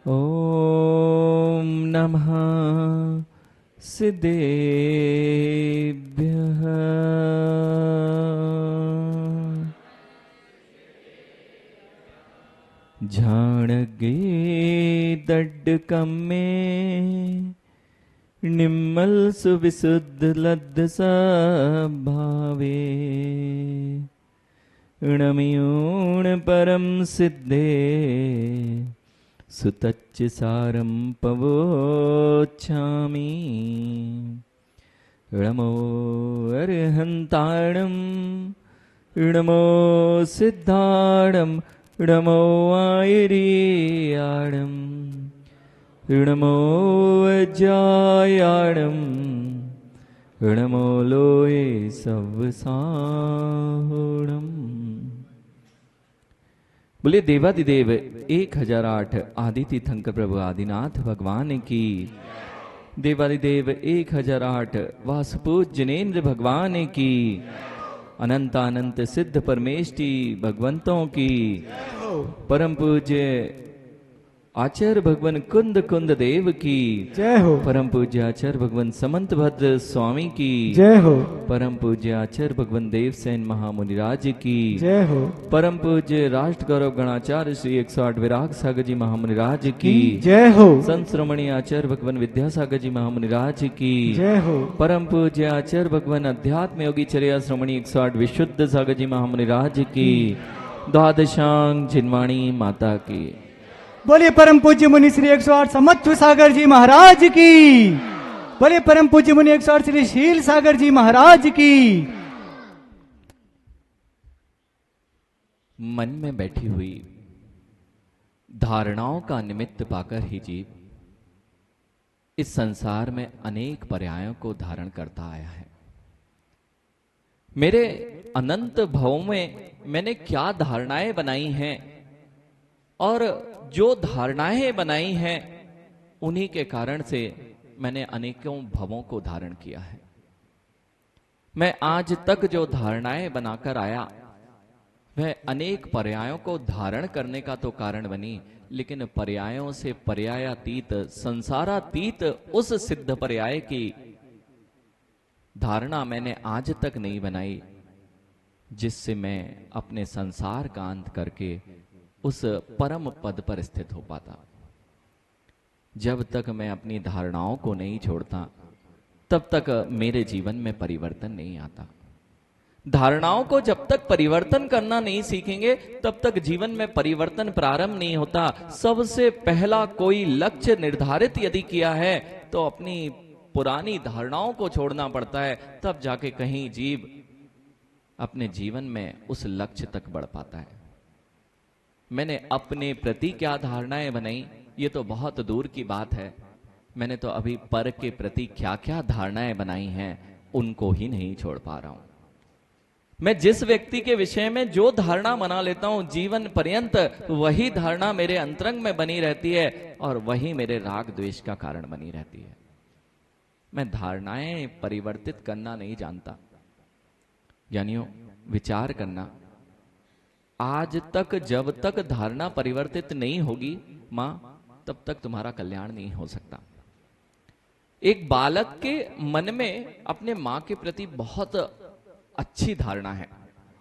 ॐ नमः सिद्धेभ्यः। झाणगे दड्डकम में निम्मल सुविशुद्ध लद्ध सभावे णमयूण परम सिद्धे सुतच्च सारं पवोच्छामि णमो अर्हन्ताणं णमो सिद्धाणं णमो आयर्याणं णमो अजायाणं णमो लोये सवसाहोणम्। बोले देवादिदेव 1008 आदि तीर्थंकर प्रभु आदिनाथ भगवान की। देवादिदेव 1008 वासुपूज्य जनेन्द्र भगवान की। अनंत अनंत सिद्ध परमेष्टि भगवंतों की। परम पूज्य आचार्य भगवान कुंद कुंद देव की जय हो। परम पूज्य आचार्य भगवान समंत भद्र स्वामी की जय हो। परम पूज्य आचार्य भगवान देवसेन महामुनिराज की जय हो। परम पूज्य राष्ट्र गौरव गणाचार्य श्री 108 विराग सागर जी महामुनिराज की जय हो। संत श्रोमणी आचार्य भगवान विद्यासागर जी महामुनिराज की जय हो। परम पूज्य आचार्य भगवान अध्यात्म योगी चर्या श्रोमणी 108 विशुद्ध सागर जी महामुनिराज की द्वादशांग जिनवाणी माता की। बोलिए परम पूज्य मुनि श्री 108 समत्व सागर जी महाराज की। बोलिए परम पूज्य मुनि 108 श्री शील सागर जी महाराज की। मन में बैठी हुई धारणाओं का निमित्त पाकर ही जीव इस संसार में अनेक पर्यायों को धारण करता आया है। मेरे अनंत भवों में मैंने क्या धारणाएं बनाई हैं और जो धारणाएं बनाई हैं उन्हीं के कारण से मैंने अनेकों भवों को धारण किया है। मैं आज तक जो धारणाएं बनाकर आया वह अनेक पर्यायों को धारण करने का तो कारण बनी, लेकिन पर्यायों से पर्यायातीत संसारातीत उस सिद्ध पर्याय की धारणा मैंने आज तक नहीं बनाई जिससे मैं अपने संसार का अंत करके उस परम पद पर स्थित हो पाता। जब तक मैं अपनी धारणाओं को नहीं छोड़ता तब तक मेरे जीवन में परिवर्तन नहीं आता। धारणाओं को जब तक परिवर्तन करना नहीं सीखेंगे तब तक जीवन में परिवर्तन प्रारंभ नहीं होता। सबसे पहला कोई लक्ष्य निर्धारित यदि किया है तो अपनी पुरानी धारणाओं को छोड़ना पड़ता है, तब जाके कहीं जीव अपने जीवन में उस लक्ष्य तक बढ़ पाता है। मैंने अपने प्रति क्या धारणाएं बनाई ये तो बहुत दूर की बात है। मैंने तो अभी पर के प्रति क्या क्या धारणाएं बनाई हैं उनको ही नहीं छोड़ पा रहा हूं। मैं जिस व्यक्ति के विषय में जो धारणा बना लेता हूं जीवन पर्यंत वही धारणा मेरे अंतरंग में बनी रहती है और वही मेरे राग द्वेष का कारण बनी रहती है। मैं धारणाएं परिवर्तित करना नहीं जानता। यानी विचार करना, आज तक जब तक धारणा परिवर्तित नहीं होगी मां तब तक तुम्हारा कल्याण नहीं हो सकता। एक बालक के मन में अपने मां के प्रति बहुत अच्छी धारणा है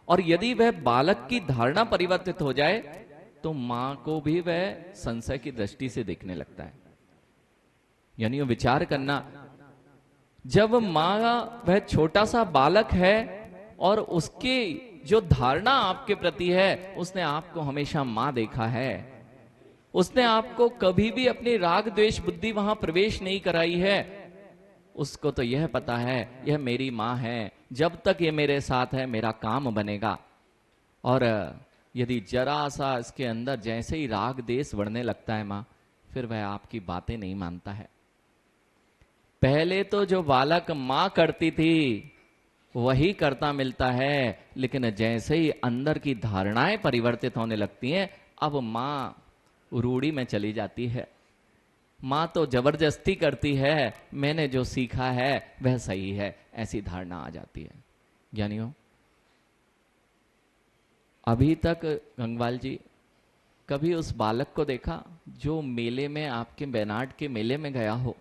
और यदि वह बालक की धारणा परिवर्तित हो जाए तो मां को भी वह संशय की दृष्टि से देखने लगता है। यानी विचार करना, जब मां वह छोटा सा बालक है और उसकी जो धारणा आपके प्रति है उसने आपको हमेशा मां देखा है, उसने आपको कभी भी अपनी राग द्वेष बुद्धि वहां प्रवेश नहीं कराई है, उसको तो यह पता है यह मेरी मां है, जब तक ये मेरे साथ है मेरा काम बनेगा। और यदि जरा सा इसके अंदर जैसे ही राग द्वेष बढ़ने लगता है मां, फिर वह आपकी बातें नहीं मानता है। पहले तो जो बालक मां करती थी वही करता मिलता है, लेकिन जैसे ही अंदर की धारणाएं परिवर्तित होने लगती हैं अब मां रूढ़ी में चली जाती है। मां तो जबरदस्ती करती है, मैंने जो सीखा है वह सही है, ऐसी धारणा आ जाती है। ज्ञानियों, अभी तक गंगवाल जी कभी उस बालक को देखा जो मेले में, आपके बेनाड के मेले में गया हो,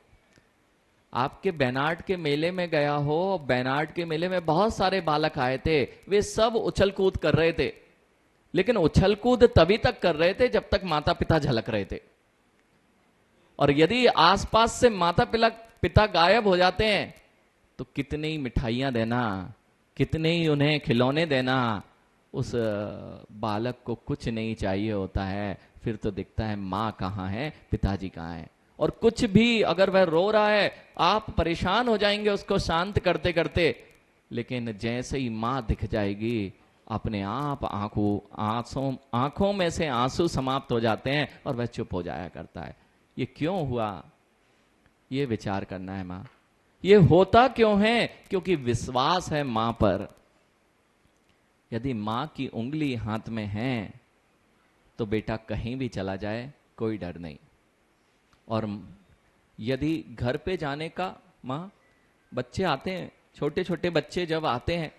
आपके बेनाड के मेले में गया हो, बेनाड के मेले में बहुत सारे बालक आए थे, वे सब उछल कूद कर रहे थे, लेकिन उछल कूद तभी तक कर रहे थे जब तक माता पिता झलक रहे थे। और यदि आसपास से माता पिता गायब हो जाते हैं तो कितनी ही मिठाइयां देना, कितने ही उन्हें खिलौने देना, उस बालक को कुछ नहीं चाहिए होता है। फिर तो दिखता है माँ कहाँ है, पिताजी कहाँ है। और कुछ भी अगर वह रो रहा है, आप परेशान हो जाएंगे उसको शांत करते करते, लेकिन जैसे ही माँ दिख जाएगी अपने आप आंखों में से आंसू समाप्त हो जाते हैं और वह चुप हो जाया करता है। ये क्यों हुआ, ये विचार करना है माँ। ये होता क्यों है? क्योंकि विश्वास है मां पर। यदि मां की उंगली हाथ में है तो बेटा कहीं भी चला जाए कोई डर नहीं। और यदि घर पे जाने का, मां, बच्चे आते हैं, छोटे छोटे बच्चे जब आते हैं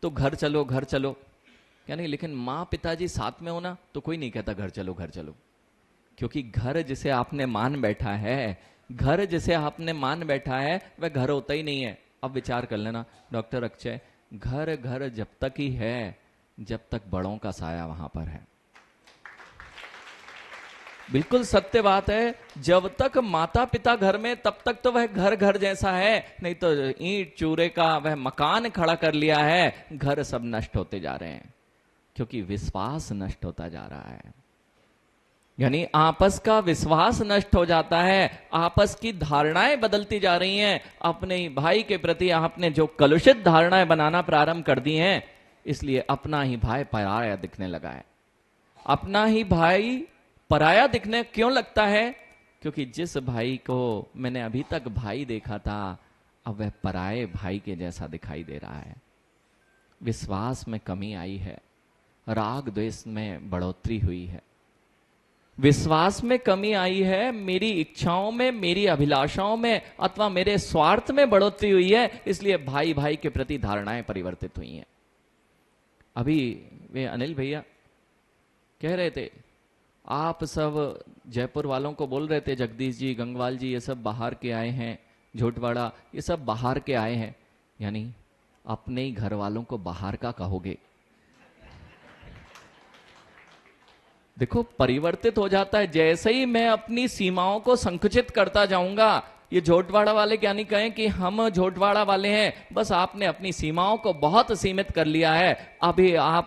तो घर चलो घर चलो, क्या नहीं, लेकिन माँ पिताजी साथ में हो ना तो कोई नहीं कहता घर चलो घर चलो। क्योंकि घर जिसे आपने मान बैठा है, घर जिसे आपने मान बैठा है, वह घर होता ही नहीं है। अब विचार कर लेना डॉक्टर अक्षय, घर घर जब तक ही है जब तक बड़ों का साया वहां पर है। बिल्कुल सत्य बात है। जब तक माता पिता घर में तब तक तो वह घर घर जैसा है, नहीं तो ईंट चूरे का वह मकान खड़ा कर लिया है, घर सब नष्ट होते जा रहे हैं क्योंकि विश्वास नष्ट होता जा रहा है। यानी आपस का विश्वास नष्ट हो जाता है, आपस की धारणाएं बदलती जा रही हैं। अपने भाई के प्रति आपने जो कलुषित धारणाएं बनाना प्रारंभ कर दी हैं, इसलिए अपना ही भाई पराया दिखने लगा है। अपना ही भाई पराया दिखने क्यों लगता है? क्योंकि जिस भाई को मैंने अभी तक भाई देखा था, अब वह पराये भाई के जैसा दिखाई दे रहा है। विश्वास में कमी आई है, राग द्वेष में बढ़ोतरी हुई है, विश्वास में कमी आई है, मेरी इच्छाओं में, मेरी अभिलाषाओं में अथवा मेरे स्वार्थ में बढ़ोतरी हुई है, इसलिए भाई भाई के प्रति धारणाएं परिवर्तित हुई हैं। अभी वे अनिल भैया कह रहे थे, आप सब जयपुर वालों को बोल रहे थे, जगदीश जी, गंगवाल जी, ये सब बाहर के आए हैं, झोटवाड़ा, ये सब बाहर के आए हैं, यानी अपने ही घर वालों को बाहर का कहोगे। देखो परिवर्तित हो जाता है। जैसे ही मैं अपनी सीमाओं को संकुचित करता जाऊंगा, ये झोटवाड़ा वाले क्या नहीं कहें कि हम झोटवाड़ा वाले हैं, बस आपने अपनी सीमाओं को बहुत सीमित कर लिया है। अभी आप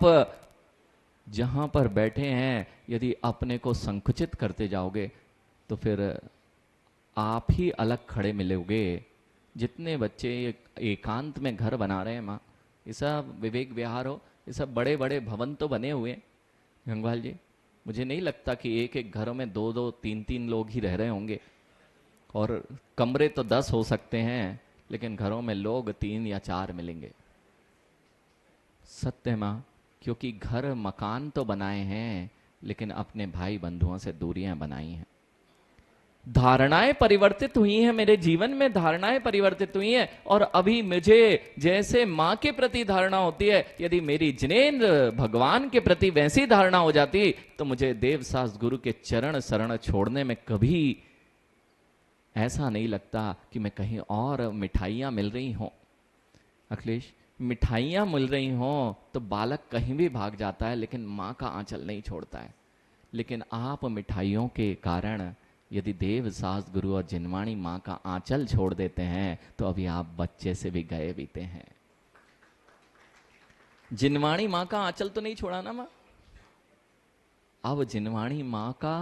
जहां पर बैठे हैं यदि अपने को संकुचित करते जाओगे तो फिर आप ही अलग खड़े मिलोगे। जितने बच्चे एकांत में घर बना रहे हैं माँ, ये सब विवेक विहार हो, ये सब बड़े बड़े भवन तो बने हुए हैं गंगवाल जी, मुझे नहीं लगता कि एक एक घरों में 2-2, 3-3 लोग ही रह रहे होंगे। और कमरे तो 10 हो सकते हैं, लेकिन घरों में लोग 3 या 4 मिलेंगे। सत्य माँ, क्योंकि घर मकान तो बनाए हैं, लेकिन अपने भाई बंधुओं से दूरियां बनाई हैं। धारणाएं परिवर्तित हुई हैं, मेरे जीवन में धारणाएं परिवर्तित हुई हैं। और अभी मुझे जैसे मां के प्रति धारणा होती है, यदि मेरी जिनेंद्र भगवान के प्रति वैसी धारणा हो जाती तो मुझे देवसास गुरु के चरण शरण छोड़ने में कभी ऐसा नहीं लगता कि मैं कहीं और मिठाइयां मिल रही हों। अखिलेश, मिठाइयां मिल रही हों तो बालक कहीं भी भाग जाता है, लेकिन मां का आंचल नहीं छोड़ता है। लेकिन आप मिठाइयों के कारण यदि देव सास गुरु और जिनवाणी मां का आंचल छोड़ देते हैं तो अभी आप बच्चे से भी गए बीते हैं। जिनवाणी मां का आंचल तो नहीं छोड़ा ना मां? अब जिनवाणी मां का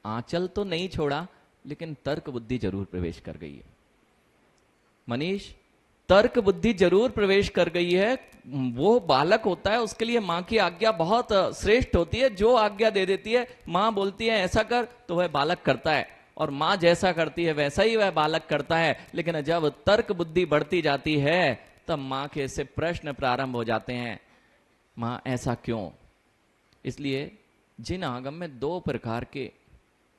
आंचल तो नहीं छोड़ा, लेकिन तर्क बुद्धि जरूर प्रवेश कर गई है। मनीष, तर्क बुद्धि जरूर प्रवेश कर गई है। वो बालक होता है, उसके लिए मां की आज्ञा बहुत श्रेष्ठ होती है। जो आज्ञा दे देती है, मां बोलती है ऐसा कर, तो वह बालक करता है, और मां जैसा करती है वैसा ही वह बालक करता है। लेकिन जब तर्क बुद्धि बढ़ती जाती है तब मां के से प्रश्न प्रारंभ हो जाते हैं, मां ऐसा क्यों? इसलिए जिन आगम में 2 प्रकार के,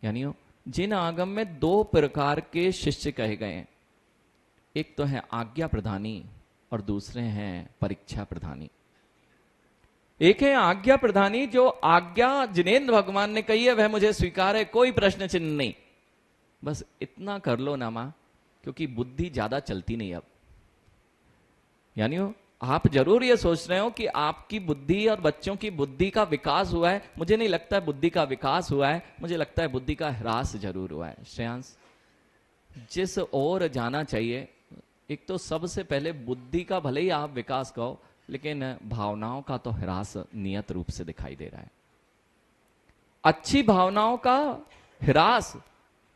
यानी जिन आगम में 2 प्रकार के शिष्य कहे गए हैं, एक तो है आज्ञा प्रधानी और दूसरे हैं परीक्षा प्रधानी। एक है आज्ञा प्रधानी, जो आज्ञा जिनेन्द्र भगवान ने कही है वह मुझे स्वीकार है, कोई प्रश्न चिन्ह नहीं। बस इतना कर लो ना मां, क्योंकि बुद्धि ज्यादा चलती नहीं अब। यानी आप जरूर ये सोच रहे हो कि आपकी बुद्धि और बच्चों की बुद्धि का विकास हुआ है। मुझे नहीं लगता है बुद्धि का विकास हुआ है, मुझे लगता है बुद्धि का ह्रास जरूर हुआ है। श्रेयांश, जिस ओर जाना चाहिए, एक तो सबसे पहले बुद्धि का भले ही आप विकास कहो, लेकिन भावनाओं का तो ह्रास नियत रूप से दिखाई दे रहा है। अच्छी भावनाओं का ह्रास,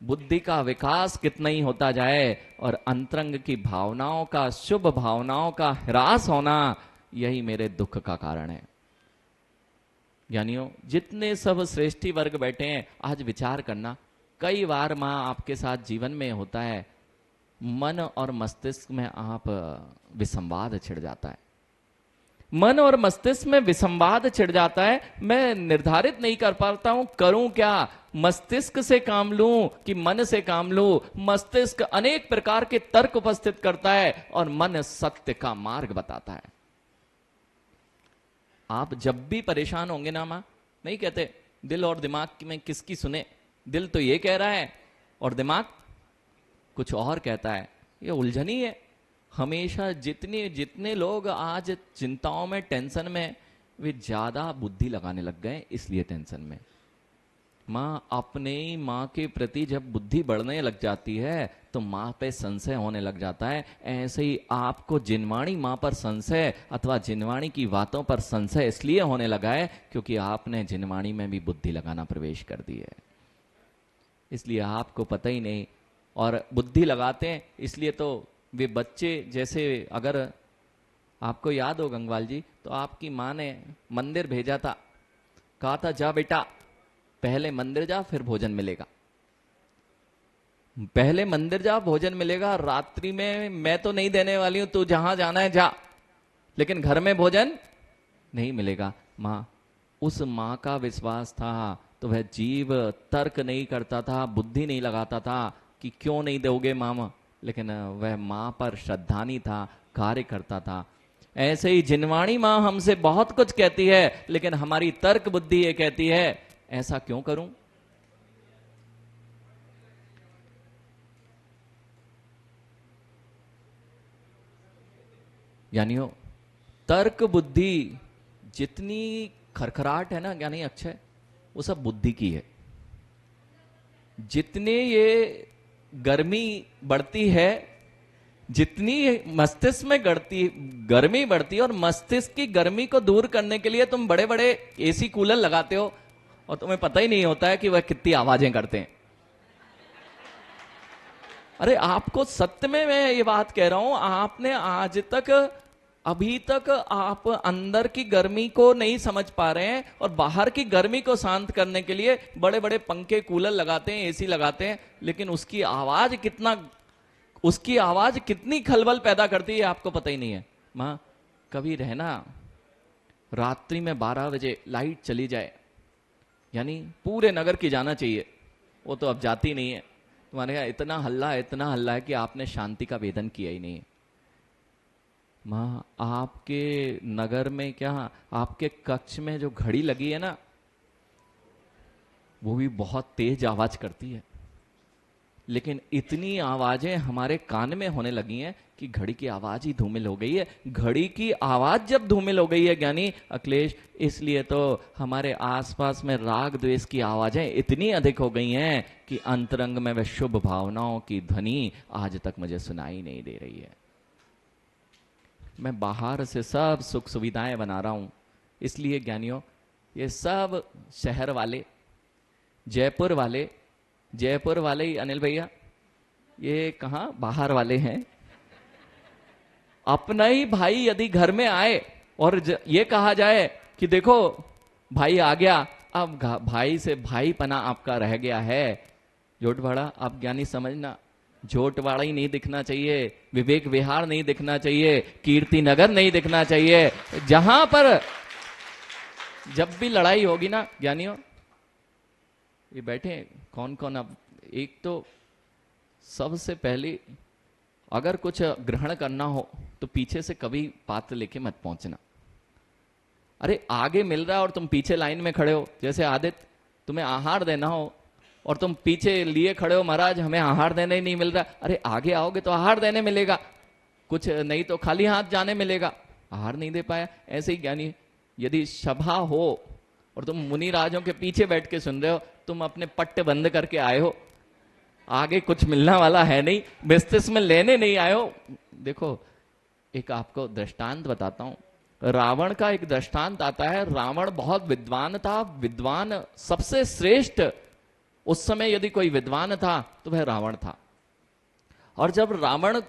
बुद्धि का विकास कितना ही होता जाए, और अंतरंग की भावनाओं का, शुभ भावनाओं का ह्रास होना, यही मेरे दुख का कारण है। यानियों, जितने सब श्रेष्ठी वर्ग बैठे हैं, आज विचार करना, कई बार मां आपके साथ जीवन में होता है, मन और मस्तिष्क में आप विसंवाद छिड़ जाता है। मन और मस्तिष्क में विसंवाद छिड़ जाता है। मैं निर्धारित नहीं कर पाता हूं करूं क्या, मस्तिष्क से काम लूं कि मन से काम लूं। मस्तिष्क अनेक प्रकार के तर्क उपस्थित करता है और मन सत्य का मार्ग बताता है। आप जब भी परेशान होंगे ना मां, नहीं कहते दिल और दिमाग में किसकी सुने, दिल तो ये कह रहा है और दिमाग कुछ और कहता है। ये उलझन ही है। हमेशा जितने लोग आज चिंताओं में, टेंशन में, वे ज्यादा बुद्धि लगाने लग गए, इसलिए टेंशन में। मां अपने ही मां के प्रति जब बुद्धि बढ़ने लग जाती है तो मां पे संशय होने लग जाता है। ऐसे ही आपको जिनवाणी मां पर संशय अथवा जिनवाणी की बातों पर संशय इसलिए होने लगा है क्योंकि आपने जिनवाणी में भी बुद्धि लगाना प्रवेश कर दी है, इसलिए आपको पता ही नहीं। और बुद्धि लगाते हैं इसलिए तो वे बच्चे, जैसे अगर आपको याद हो गंगवाल जी, तो आपकी मां ने मंदिर भेजा था, कहा था जा बेटा पहले मंदिर जा फिर भोजन मिलेगा, पहले मंदिर जा भोजन मिलेगा, रात्रि में मैं तो नहीं देने वाली हूं, तू जहां जाना है जा, लेकिन घर में भोजन नहीं मिलेगा। मां, उस मां का विश्वास था तो वह जीव तर्क नहीं करता था, बुद्धि नहीं लगाता था कि क्यों नहीं दोगे मामा, लेकिन वह मां पर श्रद्धा नहीं था, कार्य करता था। ऐसे ही जिनवाणी मां हमसे बहुत कुछ कहती है, लेकिन हमारी तर्क बुद्धि ये कहती है ऐसा क्यों करूं। यानी तर्क बुद्धि जितनी खरखराट है ना ज्ञानी अक्षय, वो सब बुद्धि की है। जितने ये गर्मी बढ़ती है, जितनी मस्तिष्क में गर्मी बढ़ती है, और मस्तिष्क की गर्मी को दूर करने के लिए तुम बड़े बड़े एसी कूलर लगाते हो और तुम्हें पता ही नहीं होता है कि वह कितनी आवाजें करते हैं। अरे आपको सत्य में मैं ये बात कह रहा हूं, आपने आज तक, अभी तक आप अंदर की गर्मी को नहीं समझ पा रहे हैं और बाहर की गर्मी को शांत करने के लिए बड़े बड़े पंखे, कूलर लगाते हैं, एसी लगाते हैं, लेकिन उसकी आवाज कितनी खलबल पैदा करती है आपको पता ही नहीं है। मां, कभी रहना रात्रि में 12 बजे लाइट चली जाए, यानी पूरे नगर की जाना चाहिए, वो तो अब जाती नहीं है। तुम्हारे यहाँ इतना हल्ला है कि आपने शांति का वेदन किया ही नहीं। मां, आपके नगर में क्या, आपके कक्ष में जो घड़ी लगी है ना, वो भी बहुत तेज आवाज करती है, लेकिन इतनी आवाजें हमारे कान में होने लगी हैं कि घड़ी की आवाज ही धूमिल हो गई है। घड़ी की आवाज जब धूमिल हो गई है ज्ञानी अखिलेश, इसलिए तो हमारे आसपास में राग द्वेष की आवाजें इतनी अधिक हो गई हैं कि अंतरंग में वह शुभ भावनाओं की ध्वनि आज तक मुझे सुनाई नहीं दे रही है। मैं बाहर से सब सुख सुविधाएं बना रहा हूं, इसलिए ज्ञानियों ये सब शहर वाले, जयपुर वाले ही अनिल भैया, ये कहां बाहर वाले हैं। अपना ही भाई यदि घर में आए और ये कहा जाए कि देखो भाई आ गया, अब भाई से भाई पना आपका रह गया है। जोटवाड़ा, आप ज्ञानी समझना, जोटवाड़ा ही नहीं दिखना चाहिए, विवेक विहार नहीं दिखना चाहिए, कीर्ति नगर नहीं दिखना चाहिए। जहां पर जब भी लड़ाई होगी ना ज्ञानियों, ये बैठे कौन कौन, अब एक तो सबसे पहले अगर कुछ ग्रहण करना हो तो पीछे से कभी पात्र लेके मत पहुंचना। अरे आगे मिल रहा है और तुम पीछे लाइन में खड़े हो, जैसे आदित्य तुम्हें आहार देना हो और तुम पीछे लिए खड़े हो, महाराज हमें आहार देने ही नहीं मिल रहा। अरे आगे आओगे तो आहार देने मिलेगा, कुछ नहीं तो खाली हाथ जाने मिलेगा। आहार नहीं दे पाया, ऐसे ही ज्ञानी यदि सभा हो और तुम मुनि राजों के पीछे बैठ के सुन रहे हो, तुम अपने पट्टे बंद करके आए हो, आगे कुछ मिलने वाला है नहीं, मस्तिष्क में लेने नहीं आए हो। देखो एक आपको दृष्टांत बताता हूं, रावण का एक दृष्टांत आता है। रावण बहुत विद्वान था, विद्वान सबसे श्रेष्ठ उस समय यदि कोई विद्वान था तो वह रावण था। और जब रावण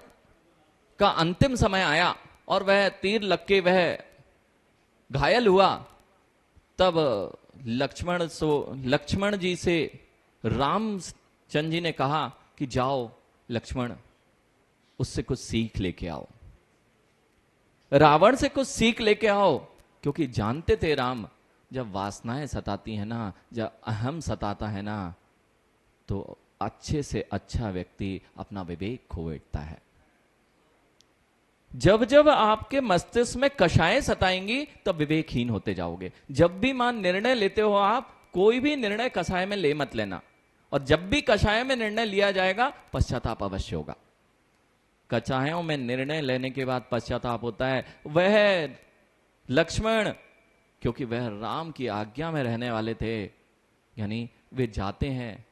का अंतिम समय आया और वह तीर लग के वह घायल हुआ, तब लक्ष्मण जी से रामचंद्र जी ने कहा कि जाओ लक्ष्मण, उससे कुछ सीख लेके आओ, रावण से कुछ सीख लेके आओ। क्योंकि जानते थे राम, जब वासनाएं सताती है ना, जब अहम सताता है ना, तो अच्छे से अच्छा व्यक्ति अपना विवेक खो बैठता है। जब जब आपके मस्तिष्क में कषायें सताएंगी तब विवेकहीन होते जाओगे। जब भी मान निर्णय लेते हो आप, कोई भी निर्णय कषाय में ले मत लेना, और जब भी कषाय में निर्णय लिया जाएगा पश्चाताप अवश्य होगा। कचायों में निर्णय लेने के बाद पश्चाताप होता है। वह लक्ष्मण, क्योंकि वह राम की आज्ञा में रहने वाले थे, यानी वे जाते हैं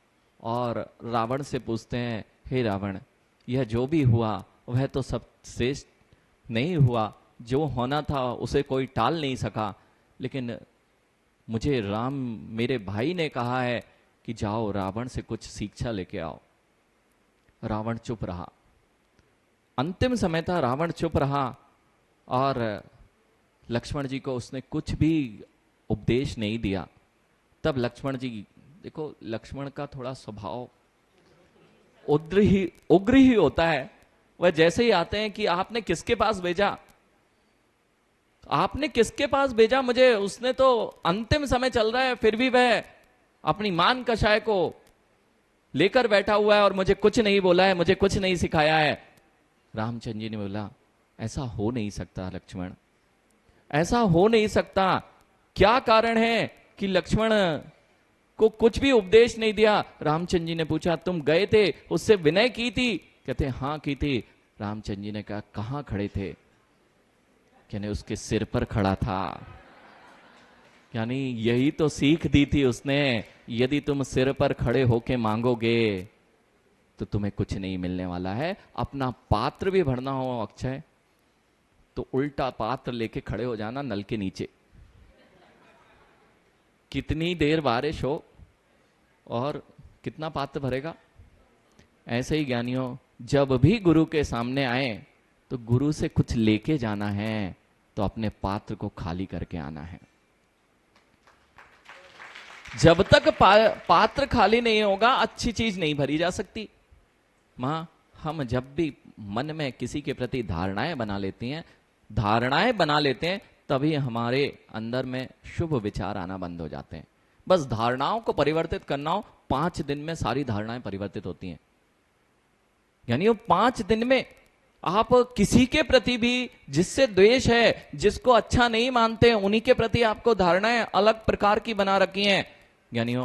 और रावण से पूछते हैं, हे रावण, यह जो भी हुआ वह तो सब श्रेष्ठ नहीं हुआ, जो होना था उसे कोई टाल नहीं सका, लेकिन मुझे राम मेरे भाई ने कहा है कि जाओ रावण से कुछ शिक्षा लेके आओ। रावण चुप रहा, अंतिम समय था, रावण चुप रहा और लक्ष्मण जी को उसने कुछ भी उपदेश नहीं दिया। तब लक्ष्मण जी, देखो लक्ष्मण का थोड़ा स्वभाव उग्र ही होता है। वह जैसे ही आते हैं कि आपने किसके पास भेजा, आपने किसके पास भेजा मुझे, उसने तो अंतिम समय चल रहा है फिर भी वह अपनी मान कषाय को लेकर बैठा हुआ है और मुझे कुछ नहीं बोला है, मुझे कुछ नहीं सिखाया है। रामचंद्र जी ने बोला, ऐसा हो नहीं सकता लक्ष्मण, ऐसा हो नहीं सकता। क्या कारण है कि लक्ष्मण को कुछ भी उपदेश नहीं दिया? रामचंद्र जी ने पूछा, तुम गए थे उससे विनय की थी? कहते हाँ की थी। रामचंद्र जी ने कहा, कहां खड़े थे? कहने उसके सिर पर खड़ा था। यानी यही तो सीख दी थी उसने, यदि तुम सिर पर खड़े होके मांगोगे तो तुम्हें कुछ नहीं मिलने वाला है। अपना पात्र भी भरना हो अक्षय, तो उल्टा पात्र लेके खड़े हो जाना नल के नीचे, कितनी देर बारिश हो और कितना पात्र भरेगा। ऐसे ही ज्ञानियों, जब भी गुरु के सामने आए तो गुरु से कुछ लेके जाना है तो अपने पात्र को खाली करके आना है। जब तक पात्र खाली नहीं होगा अच्छी चीज नहीं भरी जा सकती। मां, हम जब भी मन में किसी के प्रति धारणाएं बना लेते हैं तभी हमारे अंदर में शुभ विचार आना बंद हो जाते हैं। बस धारणाओं को परिवर्तित करना हो, 5 दिन में सारी धारणाएं परिवर्तित होती हैं। यानी वो 5 दिन में आप किसी के प्रति भी जिससे द्वेष है, जिसको अच्छा नहीं मानते, उन्हीं के प्रति आपको धारणाएं अलग प्रकार की बना रखी हैं। यानी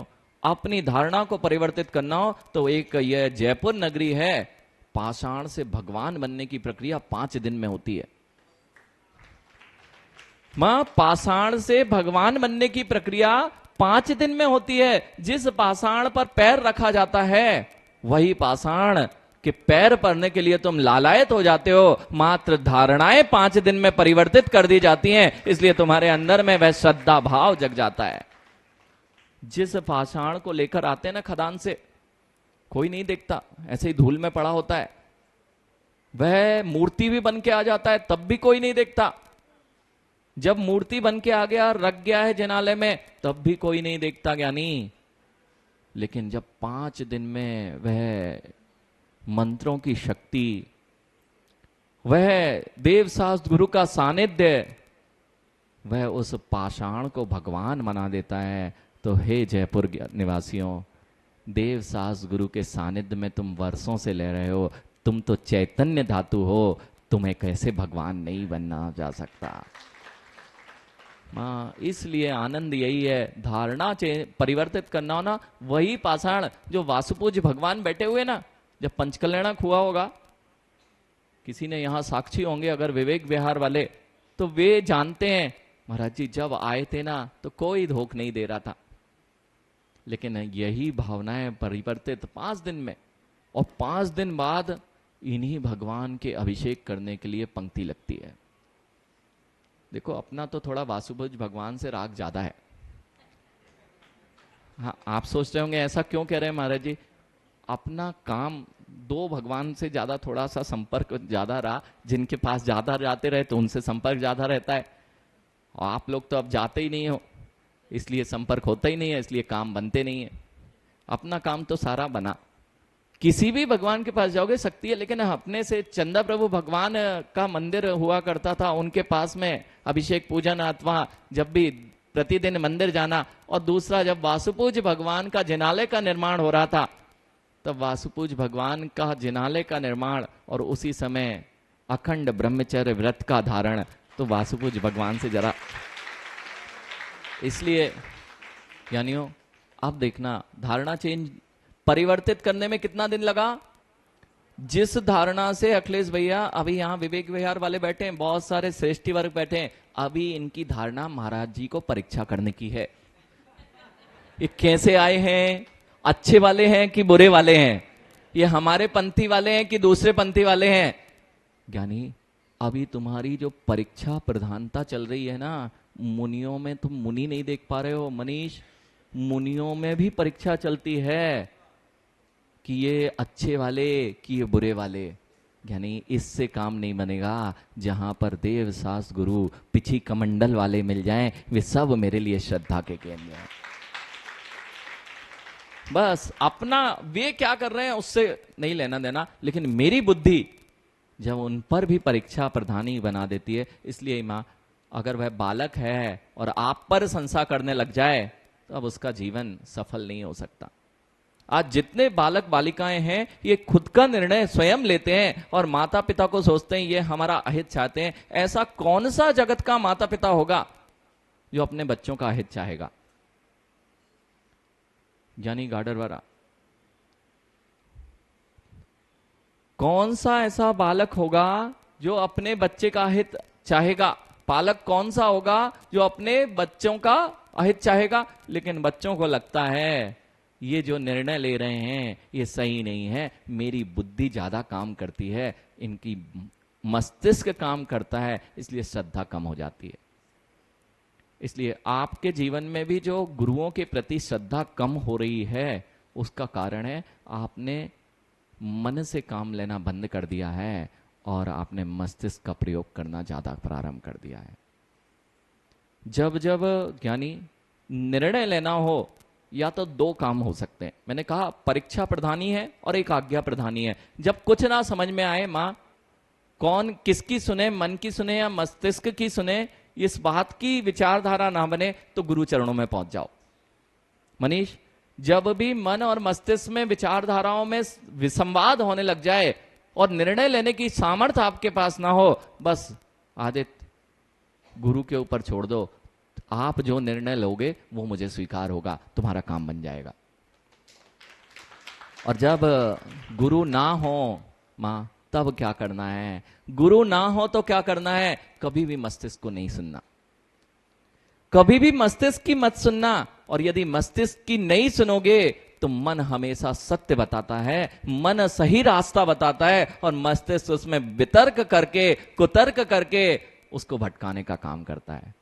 अपनी धारणा को परिवर्तित करना हो तो एक यह जयपुर नगरी है, पाषाण से भगवान बनने की प्रक्रिया 5 दिन में होती है। मां, पाषाण से भगवान बनने की प्रक्रिया 5 दिन में होती है। जिस पाषाण पर पैर रखा जाता है वही पाषाण के पैर पड़ने के लिए तुम लालायत हो जाते हो। मात्र धारणाएं 5 दिन में परिवर्तित कर दी जाती हैं, इसलिए तुम्हारे अंदर में वह श्रद्धा भाव जग जाता है। जिस पाषाण को लेकर आते हैं ना खदान से, कोई नहीं देखता, ऐसे ही धूल में पड़ा होता है। वह मूर्ति भी बन के आ जाता है तब भी कोई नहीं देखता। जब मूर्ति बन के आ गया, रख गया है जिनालय में, तब भी कोई नहीं देखता ज्ञानी। लेकिन जब 5 दिन में वह मंत्रों की शक्ति, वह देवशास्त्र गुरु का सानिध्य, वह उस पाषाण को भगवान बना देता है। तो हे जयपुर निवासियों, देवशास्त्र गुरु के सानिध्य में तुम वर्षों से ले रहे हो, तुम तो चैतन्य धातु हो, तुम्हें कैसे भगवान नहीं बनना जा सकता। हाँ, इसलिए आनंद यही है, धारणा परिवर्तित करना हो ना, वही पाषाण जो वासुपूज्य भगवान बैठे हुए ना, जब पंचकल्याणक हुआ होगा, किसी ने यहां साक्षी होंगे अगर विवेक विहार वाले, तो वे जानते हैं महाराज जी जब आए थे ना तो कोई धोख नहीं दे रहा था, लेकिन यही भावनाएं परिवर्तित 5 दिन में, और 5 दिन बाद इन्हीं भगवान के अभिषेक करने के लिए पंक्ति लगती है। देखो अपना तो थोड़ा वासुभुज भगवान से राग ज्यादा है। हाँ, आप सोच रहे होंगे ऐसा क्यों कह रहे हैं महाराज जी, अपना काम 2 भगवान से ज्यादा थोड़ा सा संपर्क ज्यादा रहा, जिनके पास ज्यादा जाते रहे तो उनसे संपर्क ज्यादा रहता है, और आप लोग तो अब जाते ही नहीं हो, इसलिए संपर्क होता ही नहीं है, इसलिए काम बनते नहीं है। अपना काम तो सारा बना, किसी भी भगवान के पास जाओगे शक्ति है, लेकिन अपने से चंदा प्रभु भगवान का मंदिर हुआ करता था, उनके पास में अभिषेक पूजन अथवा जब भी प्रतिदिन मंदिर जाना, और दूसरा जब वासुपूज भगवान का जिनालय का निर्माण हो रहा था, तब वासुपूज भगवान का जिनालय का निर्माण और उसी समय अखंड ब्रह्मचर्य व्रत का धारण, तो वासुपूज भगवान से जरा, इसलिए यानियों अब देखना धारणा चेंज परिवर्तित करने में कितना दिन लगा। जिस धारणा से अखिलेश भैया अभी यहाँ विवेक विहार वाले बैठे हैं, बहुत सारे श्रेष्ठी वर्ग बैठे हैं, अभी इनकी धारणा महाराज जी को परीक्षा करने की है, ये कैसे आए हैं, अच्छे वाले हैं कि बुरे वाले हैं, ये हमारे पंथी वाले हैं कि दूसरे पंथी वाले हैं। ज्ञानी अभी तुम्हारी जो परीक्षा प्रधानता चल रही है ना, मुनियों में तुम मुनि नहीं देख पा रहे हो मनीष, मुनियों में भी परीक्षा चलती है कि ये अच्छे वाले कि ये बुरे वाले। यानी इससे काम नहीं बनेगा। जहां पर देव सास गुरु पिछी कमंडल वाले मिल जाएं, वे सब मेरे लिए श्रद्धा के केंद्र हैं। बस अपना वे क्या कर रहे हैं उससे नहीं लेना देना, लेकिन मेरी बुद्धि जब उन पर भी परीक्षा प्रधानी बना देती है, इसलिए मां अगर वह बालक है और आप पर संशय करने लग जाए तो अब उसका जीवन सफल नहीं हो सकता। आज जितने बालक बालिकाएं हैं ये खुद का निर्णय स्वयं लेते हैं और माता पिता को सोचते हैं ये हमारा अहित चाहते हैं। ऐसा कौन सा जगत का माता पिता होगा जो अपने बच्चों का अहित चाहेगा? ज्ञानी गाडरवारा, कौन सा ऐसा बालक होगा जो अपने बच्चे का अहित चाहेगा? पालक कौन सा होगा जो अपने बच्चों का अहित चाहेगा? लेकिन बच्चों को लगता है ये जो निर्णय ले रहे हैं ये सही नहीं है, मेरी बुद्धि ज्यादा काम करती है, इनकी मस्तिष्क काम करता है, इसलिए श्रद्धा कम हो जाती है। इसलिए आपके जीवन में भी जो गुरुओं के प्रति श्रद्धा कम हो रही है उसका कारण है आपने मन से काम लेना बंद कर दिया है और आपने मस्तिष्क का प्रयोग करना ज्यादा प्रारंभ कर दिया है। जब जब ज्ञानी निर्णय लेना हो या तो 2 काम हो सकते हैं। मैंने कहा परीक्षा प्रधानी है और एक आज्ञा प्रधानी है। जब कुछ ना समझ में आए मां कौन किसकी सुने, मन की सुने या मस्तिष्क की सुने, इस बात की विचारधारा ना बने तो गुरु चरणों में पहुंच जाओ। मनीष, जब भी मन और मस्तिष्क में विचारधाराओं में विसंवाद होने लग जाए और निर्णय लेने की सामर्थ्य आपके पास ना हो, बस आदित्य गुरु के ऊपर छोड़ दो, आप जो निर्णय लोगे वो मुझे स्वीकार होगा, तुम्हारा काम बन जाएगा। और जब गुरु ना हो मां तब क्या करना है? गुरु ना हो तो क्या करना है? कभी भी मस्तिष्क को नहीं सुनना, कभी भी मस्तिष्क की मत सुनना। और यदि मस्तिष्क की नहीं सुनोगे तो मन हमेशा सत्य बताता है, मन सही रास्ता बताता है और मस्तिष्क उसमें वितर्क करके कुतर्क करके उसको भटकाने का काम करता है।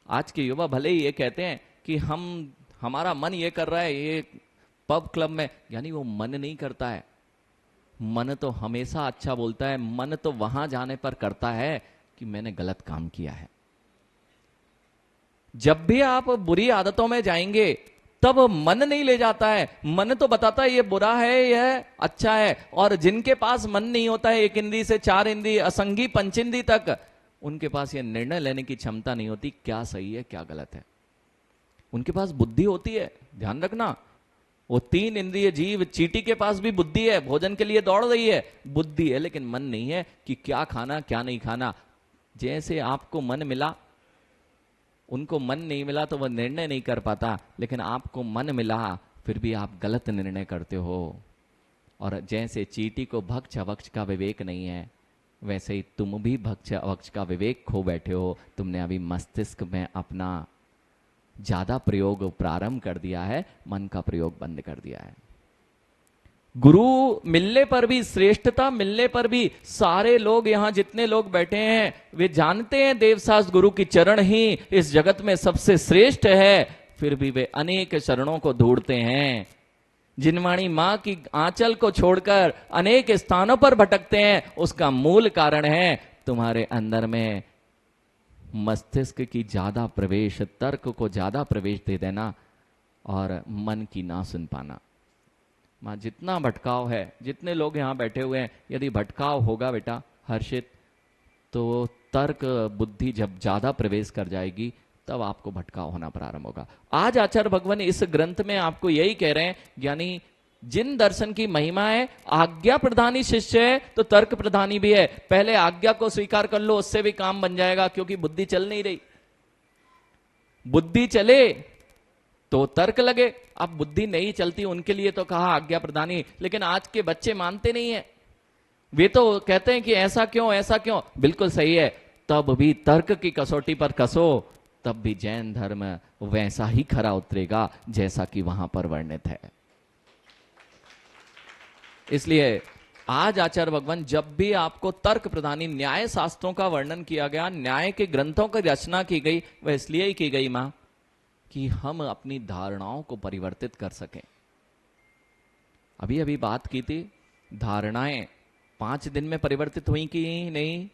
आज के युवा भले ही ये कहते हैं कि हमारा मन ये कर रहा है ये पब क्लब में, यानी वो मन नहीं करता है। मन तो हमेशा अच्छा बोलता है, मन तो वहां जाने पर करता है कि मैंने गलत काम किया है। जब भी आप बुरी आदतों में जाएंगे तब मन नहीं ले जाता है, मन तो बताता है ये बुरा है यह अच्छा है। और जिनके पास मन नहीं होता है, 1 इंद्री से 4 इंद्री असंगी पंचेंद्री तक, उनके पास ये निर्णय लेने की क्षमता नहीं होती क्या सही है क्या गलत है। उनके पास बुद्धि होती है, ध्यान रखना, वो 3 इंद्रिय जीव चींटी के पास भी बुद्धि है, भोजन के लिए दौड़ रही है, बुद्धि है, लेकिन मन नहीं है कि क्या खाना क्या नहीं खाना। जैसे आपको मन मिला उनको मन नहीं मिला तो वह निर्णय नहीं कर पाता, लेकिन आपको मन मिला फिर भी आप गलत निर्णय करते हो। और जैसे चींटी को भक्ष अभक्ष का विवेक नहीं है, वैसे ही तुम भी भक्ष अभक्ष का विवेक खो बैठे हो। तुमने अभी मस्तिष्क में अपना ज्यादा प्रयोग प्रारंभ कर दिया है, मन का प्रयोग बंद कर दिया है। गुरु मिलने पर भी, श्रेष्ठता मिलने पर भी, सारे लोग यहां जितने लोग बैठे हैं वे जानते हैं देवशास्त्र गुरु की चरण ही इस जगत में सबसे श्रेष्ठ है, फिर भी वे अनेक चरणों को ढूंढते हैं। जिनवाणी मां की आंचल को छोड़कर अनेक स्थानों पर भटकते हैं, उसका मूल कारण है तुम्हारे अंदर में मस्तिष्क की ज्यादा प्रवेश, तर्क को ज्यादा प्रवेश दे देना और मन की ना सुन पाना। मां जितना भटकाव है, जितने लोग यहां बैठे हुए हैं, यदि भटकाव होगा बेटा हर्षित, तो तर्क बुद्धि जब ज्यादा प्रवेश कर जाएगी तब आपको भटकाव होना प्रारंभ होगा। आज आचार्य भगवान इस ग्रंथ में आपको यही कह रहे हैं, यानी जिन दर्शन की महिमा है, आज्ञा प्रधानी शिष्य है तो तर्क प्रधानी भी है। पहले आज्ञा को स्वीकार कर लो, उससे भी काम बन जाएगा, क्योंकि बुद्धि चल नहीं रही। बुद्धि चले तो तर्क लगे, अब बुद्धि नहीं चलती, उनके लिए तो कहा आज्ञा प्रदानी। लेकिन आज के बच्चे मानते नहीं है, वे तो कहते हैं कि ऐसा क्यों, ऐसा क्यों। बिल्कुल सही है, तब भी तर्क की कसौटी पर कसो, तब भी जैन धर्म वैसा ही खरा उतरेगा जैसा कि वहां पर वर्णित है। इसलिए आज आचार्य भगवान जब भी आपको तर्क प्रधानी न्याय शास्त्रों का वर्णन किया गया, न्याय के ग्रंथों की रचना की गई, वह इसलिए ही की गई मां कि हम अपनी धारणाओं को परिवर्तित कर सकें। अभी अभी बात की थी, धारणाएं 5 दिन में परिवर्तित हुई कि नहीं?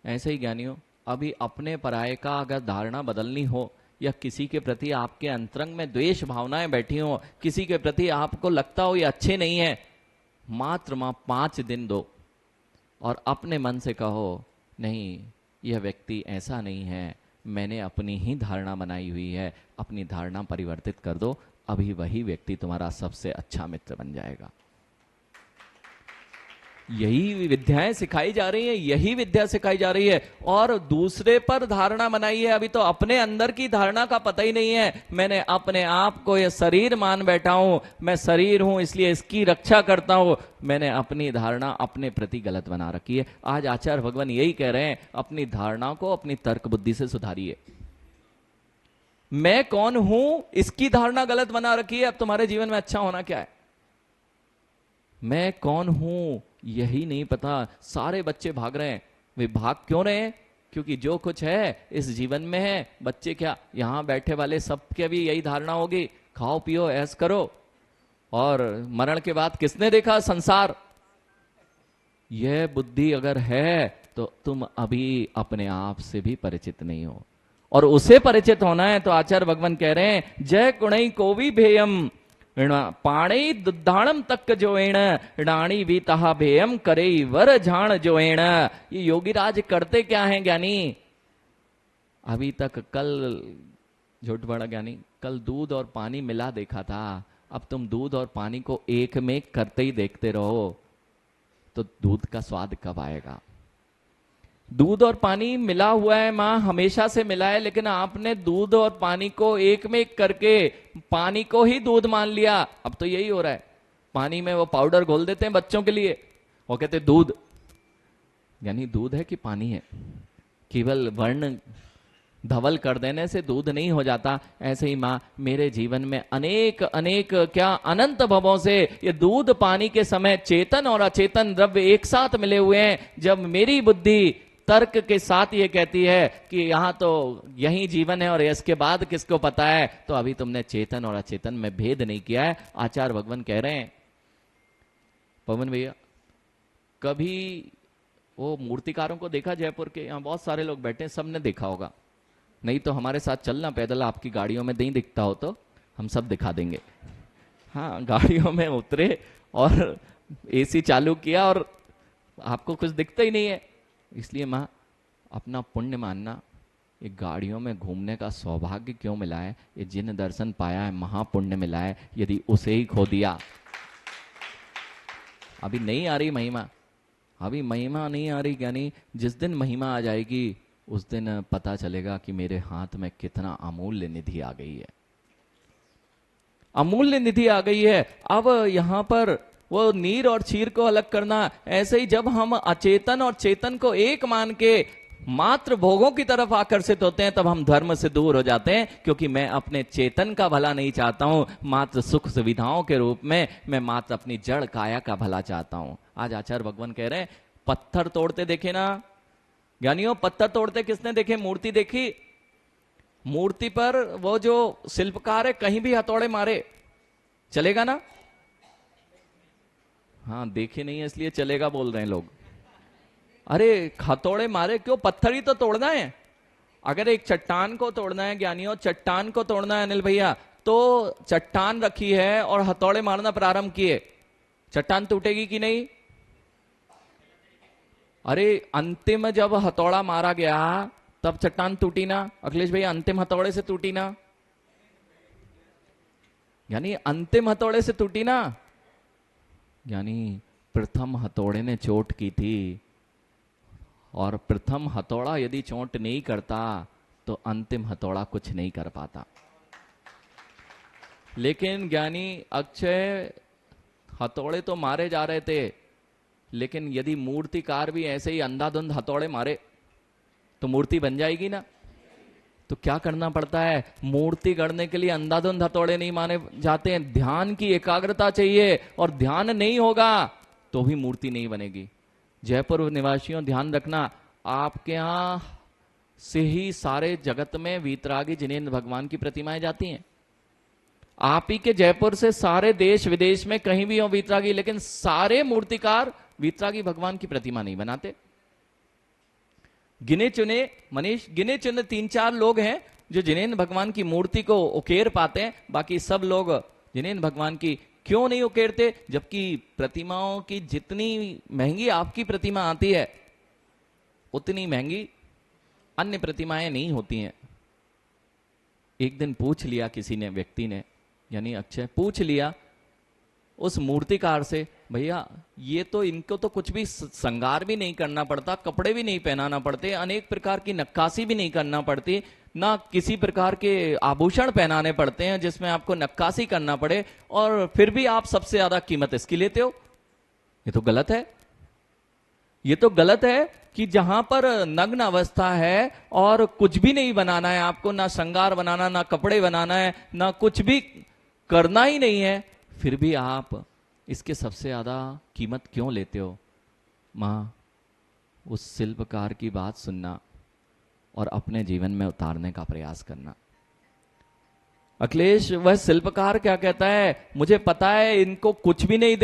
ऐसे ही ज्ञानियों, अभी अपने पराये का अगर धारणा बदलनी हो, या किसी के प्रति आपके अंतरंग में द्वेष भावनाएं बैठी हो, किसी के प्रति आपको लगता हो ये अच्छे नहीं है, मात्र 5 दिन दो और अपने मन से कहो नहीं, यह व्यक्ति ऐसा नहीं है, मैंने अपनी ही धारणा बनाई हुई है, अपनी धारणा परिवर्तित कर दो, अभी वही व्यक्ति तुम्हारा सबसे अच्छा मित्र बन जाएगा। यही विद्याएं सिखाई जा रही है, यही विद्या सिखाई जा रही है। और दूसरे पर धारणा बनाई है, अभी तो अपने अंदर की धारणा का पता ही नहीं है। मैंने अपने आप को ये शरीर मान बैठा हूं, मैं शरीर हूं इसलिए इसकी रक्षा करता हूं, मैंने अपनी धारणा अपने प्रति गलत बना रखी है। आज आचार्य भगवान यही कह रहे हैं, अपनी धारणा को अपनी तर्क बुद्धि से सुधारिए। मैं कौन हूं इसकी धारणा गलत बना रखी है, अब तुम्हारे जीवन में अच्छा होना क्या है? मैं कौन हूं यही नहीं पता, सारे बच्चे भाग रहे हैं। वे भाग क्यों रहे हैं? क्योंकि जो कुछ है इस जीवन में है, बच्चे क्या, यहां बैठे वाले सबके भी यही धारणा होगी, खाओ पियो ऐश करो, और मरण के बाद किसने देखा संसार? यह बुद्धि अगर है तो तुम अभी अपने आप से भी परिचित नहीं हो, और उसे परिचित होना है तो आचार्य भगवान कह रहे हैं, जय कुणई कोवि भेयम पाणी दुद्धाणम तक जो एण राणी भी तहा भेयम करे वर झाण जो एण। ये योगीराज करते क्या हैं ज्ञानी? अभी तक कल, झूठ बड़ा ज्ञानी, कल दूध और पानी मिला देखा था, अब तुम दूध और पानी को एक में करते ही देखते रहो तो दूध का स्वाद कब आएगा? दूध और पानी मिला हुआ है, मां हमेशा से मिला है, लेकिन आपने दूध और पानी को एक में करके पानी को ही दूध मान लिया। अब तो यही हो रहा है, पानी में वो पाउडर घोल देते हैं बच्चों के लिए, वो कहते हैं दूध, यानी दूध है कि पानी है? केवल वर्ण धवल कर देने से दूध नहीं हो जाता। ऐसे ही मां मेरे जीवन में अनेक अनेक क्या अनंत भवों से ये दूध पानी के समय चेतन और अचेतन द्रव्य एक साथ मिले हुए हैं। जब मेरी बुद्धि तर्क के साथ ये कहती है कि यहां तो यही जीवन है और इसके बाद किसको पता है, तो अभी तुमने चेतन और अचेतन में भेद नहीं किया है। आचार्य भगवान कह रहे हैं, पवन भैया कभी वो मूर्तिकारों को देखा जयपुर के, यहां बहुत सारे लोग बैठे हैं, सबने देखा होगा, नहीं तो हमारे साथ चलना पैदल, आपकी गाड़ियों में नहीं दिखता हो तो हम सब दिखा देंगे। हाँ, गाड़ियों में उतरे और एसी चालू किया और आपको कुछ दिखता ही नहीं है। इसलिए मां अपना पुण्य मानना, ये गाड़ियों में घूमने का सौभाग्य क्यों मिला है? ये जिन दर्शन पाया है महापुण्य मिला है, यदि उसे ही खो दिया। अभी नहीं आ रही महिमा, अभी महिमा नहीं आ रही, यानी जिस दिन महिमा आ जाएगी उस दिन पता चलेगा कि मेरे हाथ में कितना अमूल्य निधि आ गई है, अमूल्य निधि आ गई है। अब यहां पर वो नीर और चीर को अलग करना, ऐसे ही जब हम अचेतन और चेतन को एक मान के मात्र भोगों की तरफ आकर्षित होते हैं, तब हम धर्म से दूर हो जाते हैं, क्योंकि मैं अपने चेतन का भला नहीं चाहता हूं मात्र सुख सुविधाओं के रूप में, मैं मात्र अपनी जड़ काया का भला चाहता हूं। आज आचार्य भगवान कह रहे हैं, पत्थर तोड़ते देखे ना ज्ञानियों, पत्थर तोड़ते किसने देखे? मूर्ति देखी? मूर्ति पर वो जो शिल्पकार है कहीं भी हथौड़े मारे चलेगा ना? हाँ, देखे नहीं है इसलिए चलेगा बोल रहे हैं लोग। अरे हथौड़े मारे क्यों, पत्थर ही तो तोड़ना है। अगर एक चट्टान को तोड़ना है ज्ञानियों, चट्टान को तोड़ना है अनिल भैया, तो चट्टान रखी है और हथौड़े मारना प्रारंभ किए, चट्टान टूटेगी कि नहीं? अरे अंतिम जब हथौड़ा मारा गया तब चट्टान टूटी ना अखिलेश भैया? अंतिम हथौड़े से टूटी ना? यानी अंतिम हथौड़े से टूटी ना, यानी प्रथम हथौड़े ने चोट की थी, और प्रथम हथौड़ा यदि चोट नहीं करता तो अंतिम हथौड़ा कुछ नहीं कर पाता। लेकिन ज्ञानी अक्षय हथौड़े तो मारे जा रहे थे, लेकिन यदि मूर्तिकार भी ऐसे ही अंधाधुंध हथौड़े मारे तो मूर्ति बन जाएगी ना? तो क्या करना पड़ता है? मूर्ति गढ़ने के लिए अंधाधुंध हथौड़े नहीं माने जाते हैं, ध्यान की एकाग्रता चाहिए, और ध्यान नहीं होगा तो भी मूर्ति नहीं बनेगी। जयपुर निवासियों ध्यान रखना, आपके यहां से ही सारे जगत में वीतरागी जिनेंद्र भगवान की प्रतिमाएं जाती हैं। आप ही के जयपुर से सारे देश विदेश में कहीं भी हो वीतरागी, लेकिन सारे मूर्तिकार वीतरागी भगवान की प्रतिमा नहीं बनाते। गिने चुने मनीष, गिने चुने 3-4 लोग हैं जो जिनेंद्र भगवान की मूर्ति को उकेर पाते हैं, बाकी सब लोग जिनेंद्र भगवान की क्यों नहीं उकेरते? जबकि प्रतिमाओं की जितनी महंगी आपकी प्रतिमा आती है उतनी महंगी अन्य प्रतिमाएं नहीं होती हैं। एक दिन पूछ लिया किसी ने, व्यक्ति ने, यानी अक्षय पूछ लिया उस मूर्तिकार से, भैया ये तो इनको तो कुछ भी श्रृंगार भी नहीं करना पड़ता, कपड़े भी नहीं पहनाना पड़ते, अनेक प्रकार की नक्काशी भी नहीं करना पड़ती, ना किसी प्रकार के आभूषण पहनाने पड़ते हैं जिसमें आपको नक्काशी करना पड़े, और फिर भी आप सबसे ज्यादा कीमत इसकी लेते हो। ये तो गलत है। ये तो गलत है कि जहां पर नग्न अवस्था है और कुछ भी नहीं बनाना है आपको, ना श्रृंगार बनाना, ना कपड़े बनाना है, ना कुछ भी करना ही नहीं है, फिर भी आप इसके सबसे ज्यादा कीमत क्यों लेते हो? मां, उस शिल्पकार की बात सुनना और अपने जीवन में उतारने का प्रयास करना। अखिलेश, वह शिल्पकार क्या कहता है? मुझे पता है इनको कुछ भी नहीं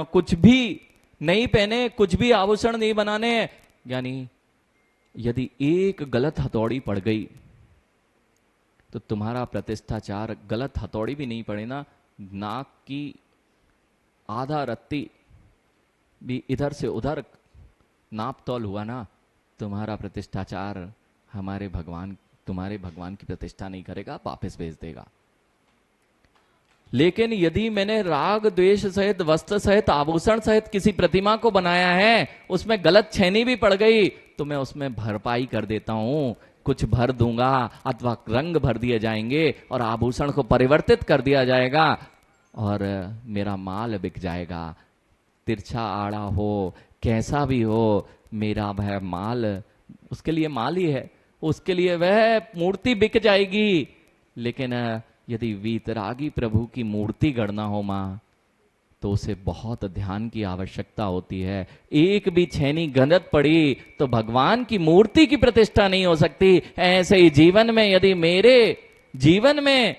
कुछ भी नहीं पहने, कुछ भी आभूषण नहीं बनाने, यानी यदि एक गलत हथौड़ी पड़ गई तो तुम्हारा प्रतिष्ठाचार, गलत हथौड़ी भी नहीं पड़े ना, नाक की आधा रत्ती भी इधर से उधर नाप तौल हुआ ना, तुम्हारा प्रतिष्ठाचार तुम्हारे भगवान की प्रतिष्ठा नहीं करेगा, वापस भेज देगा। लेकिन यदि मैंने राग द्वेष सहित, वस्त्र सहित, आभूषण सहित किसी प्रतिमा को बनाया है, उसमें गलत छेनी भी पड़ गई तो मैं उसमें भरपाई कर देता हूं, कुछ भर दूंगा अथवा रंग भर दिए जाएंगे और आभूषण को परिवर्तित कर दिया जाएगा और मेरा माल बिक जाएगा। तिरछा आड़ा हो, कैसा भी हो, मेरा वह माल उसके लिए माल ही है, उसके लिए वह मूर्ति बिक जाएगी। लेकिन यदि वीतरागी प्रभु की मूर्ति गढ़ना हो मां, तो उसे बहुत ध्यान की आवश्यकता होती है। एक भी छेनी गलत पड़ी तो भगवान की मूर्ति की प्रतिष्ठा नहीं हो सकती। ऐसे ही जीवन में यदि मेरे जीवन में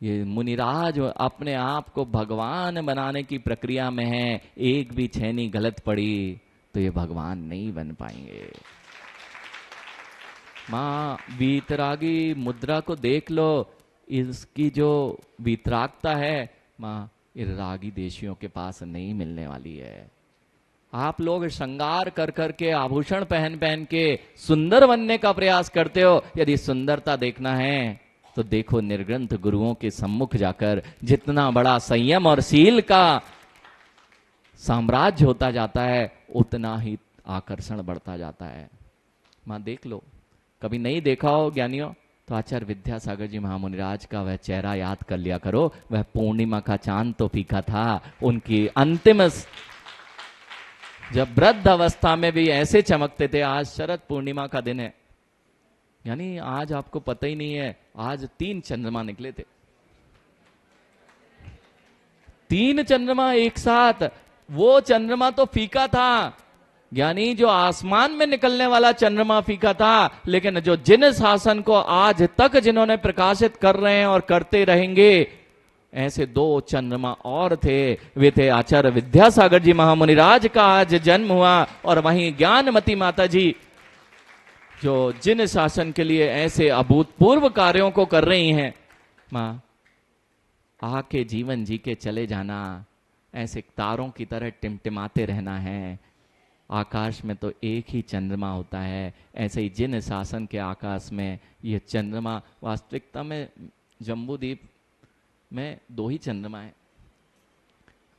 ये मुनिराज अपने आप को भगवान बनाने की प्रक्रिया में है, एक भी छेनी गलत पड़ी तो ये भगवान नहीं बन पाएंगे। मां, वीतरागी मुद्रा को देख लो, इसकी जो वीतरागता है मां, रागी देशियों के पास नहीं मिलने वाली है। आप लोग श्रृंगार कर करके, आभूषण पहन पहन के सुंदर बनने का प्रयास करते हो। यदि सुंदरता देखना है तो देखो निर्ग्रंथ गुरुओं के सम्मुख जाकर, जितना बड़ा संयम और शील का साम्राज्य होता जाता है उतना ही आकर्षण बढ़ता जाता है। मां देख लो, कभी नहीं देखा हो ज्ञानियों तो आचार्य विद्यासागर जी महामुनिराज का वह चेहरा याद कर लिया करो। वह पूर्णिमा का चांद तो फीका था, उनकी अंतिम जब वृद्ध अवस्था में भी ऐसे चमकते थे। आज शरद पूर्णिमा का दिन है, यानी आज आपको पता ही नहीं है, आज 3 चंद्रमा निकले थे। 3 चंद्रमा एक साथ। वो चंद्रमा तो फीका था, यानी जो आसमान में निकलने वाला चंद्रमा फीका था, लेकिन जो जिन शासन को आज तक जिन्होंने प्रकाशित कर रहे हैं और करते रहेंगे, ऐसे 2 चंद्रमा और थे। वे थे आचार्य विद्यासागर जी महामुनिराज का आज जन्म हुआ, और वहीं ज्ञानमती माता जी जो जिन शासन के लिए ऐसे अभूतपूर्व कार्यों को कर रही हैं। मां आके जीवन जी के चले जाना, ऐसे तारों की तरह टिमटिमाते रहना है। आकाश में तो एक ही चंद्रमा होता है, ऐसे ही जिन शासन के आकाश में ये चंद्रमा, वास्तविकता में जम्बूद्वीप में 2 ही चंद्रमा है।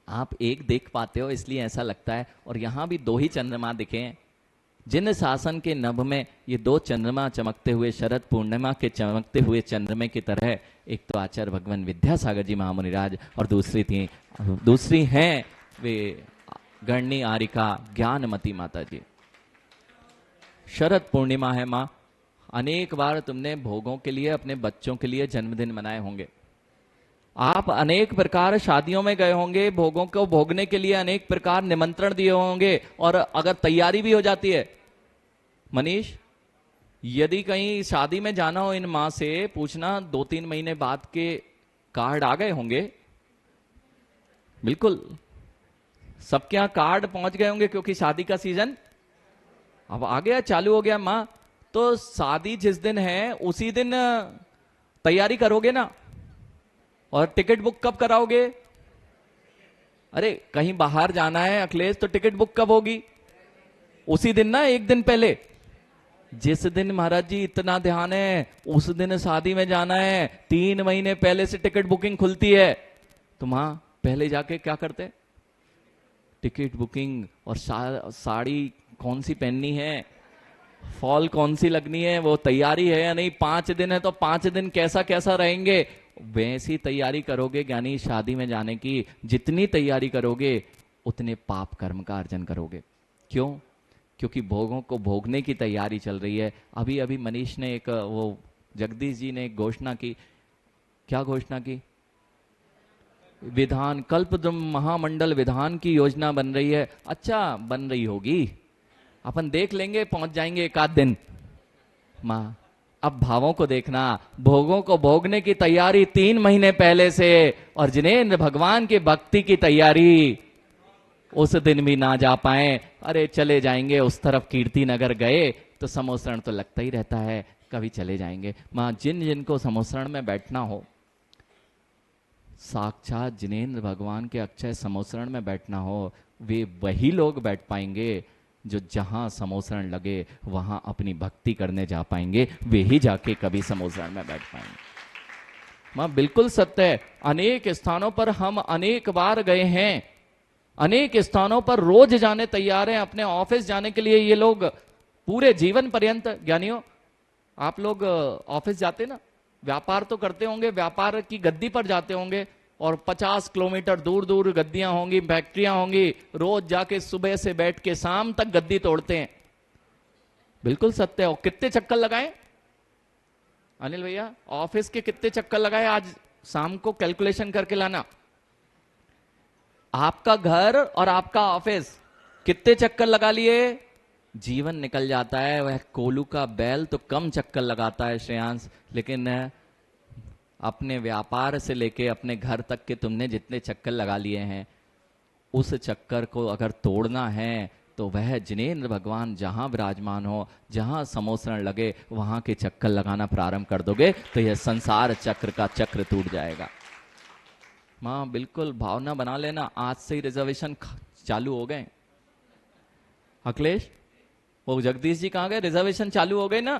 आप एक देख पाते हो इसलिए ऐसा लगता है, और यहां भी 2 ही चंद्रमा दिखे। जिन शासन के नभ में ये 2 चंद्रमा चमकते हुए, शरद पूर्णिमा के चमकते हुए चंद्रमे की तरह, एक तो आचार्य भगवान विद्यासागर जी महामुनिराज, और दूसरी हैं वे गणनी आरिका ज्ञानमती माता जी। शरद पूर्णिमा है मां, अनेक बार तुमने भोगों के लिए, अपने बच्चों के लिए जन्मदिन मनाए होंगे। आप अनेक प्रकार शादियों में गए होंगे, भोगों को भोगने के लिए अनेक प्रकार निमंत्रण दिए होंगे, और अगर तैयारी भी हो जाती है। मनीष, यदि कहीं शादी में जाना हो, इन मां से पूछना 2-3 महीने बाद के कार्ड आ गए होंगे। बिल्कुल सबके यहां कार्ड पहुंच गए होंगे, क्योंकि शादी का सीजन अब आ गया, चालू हो गया। मां तो शादी जिस दिन है उसी दिन तैयारी करोगे ना, और टिकट बुक कब कराओगे? अरे कहीं बाहर जाना है अखिलेश, तो टिकट बुक कब होगी? उसी दिन ना, एक दिन पहले। जिस दिन महाराज जी इतना ध्यान है, उस दिन शादी में जाना है, 3 महीने पहले से टिकट बुकिंग खुलती है। तो मां पहले जाके क्या करते? टिकट बुकिंग, और साड़ी कौन सी पहननी है, फॉल कौन सी लगनी है, वो तैयारी है या नहीं। 5 दिन है तो 5 दिन कैसा कैसा रहेंगे, वैसी तैयारी करोगे। ज्ञानी शादी में जाने की जितनी तैयारी करोगे, उतने पाप कर्म का अर्जन करोगे। क्यों? क्योंकि भोगों को भोगने की तैयारी चल रही है। अभी अभी मनीष ने जगदीश जी ने एक घोषणा की। क्या घोषणा की? विधान कल्पद्रुम महामंडल विधान की योजना बन रही है। अच्छा, बन रही होगी, अपन देख लेंगे, पहुंच जाएंगे एक आध दिन। मां अब भावों को देखना, भोगों को भोगने की तैयारी 3 महीने पहले से, और जिनेंद्र भगवान की भक्ति की तैयारी उस दिन भी ना जा पाए। अरे चले जाएंगे उस तरफ, कीर्ति नगर गए तो समोसरण तो लगता ही रहता है, कभी चले जाएंगे। मां जिनको समोसरण में बैठना हो, साक्षात जिनेंद्र भगवान के अक्षय समोसरण में बैठना हो, वे वही लोग बैठ पाएंगे जो जहां समोसरण लगे वहां अपनी भक्ति करने जा पाएंगे। वे ही जाके कभी समोसरण में बैठ पाएंगे। मां बिल्कुल सत्य है। अनेक स्थानों पर हम अनेक बार गए हैं, अनेक स्थानों पर रोज जाने तैयार हैं। अपने ऑफिस जाने के लिए ये लोग पूरे जीवन पर्यंत, ज्ञानियों आप लोग ऑफिस जाते ना, व्यापार तो करते होंगे, व्यापार की गद्दी पर जाते होंगे, और 50 किलोमीटर दूर दूर गद्दियां होंगी, फैक्ट्रियां होंगी, रोज जाके सुबह से बैठ के शाम तक गद्दी तोड़ते हैं। बिल्कुल सत्य है। कितने चक्कर लगाए अनिल भैया, ऑफिस के कितने चक्कर लगाए आज शाम को? कैलकुलेशन करके लाना। आपका घर और आपका ऑफिस कितने चक्कर लगा लिए? जीवन निकल जाता है। वह कोलू का बैल तो कम चक्कर लगाता है श्रेयांश, लेकिन अपने व्यापार से लेके अपने घर तक के तुमने जितने चक्कर लगा लिए हैं, उस चक्कर को अगर तोड़ना है तो वह जिनेंद्र भगवान जहां विराजमान हो, जहां समोसरण लगे, वहां के चक्कर लगाना प्रारंभ कर दोगे तो यह संसार चक्र का चक्र टूट जाएगा। मां बिल्कुल भावना बना लेना, आज से ही रिजर्वेशन चालू हो गए। अखिलेश, वो जगदीश जी कहां गए? रिजर्वेशन चालू हो गए ना।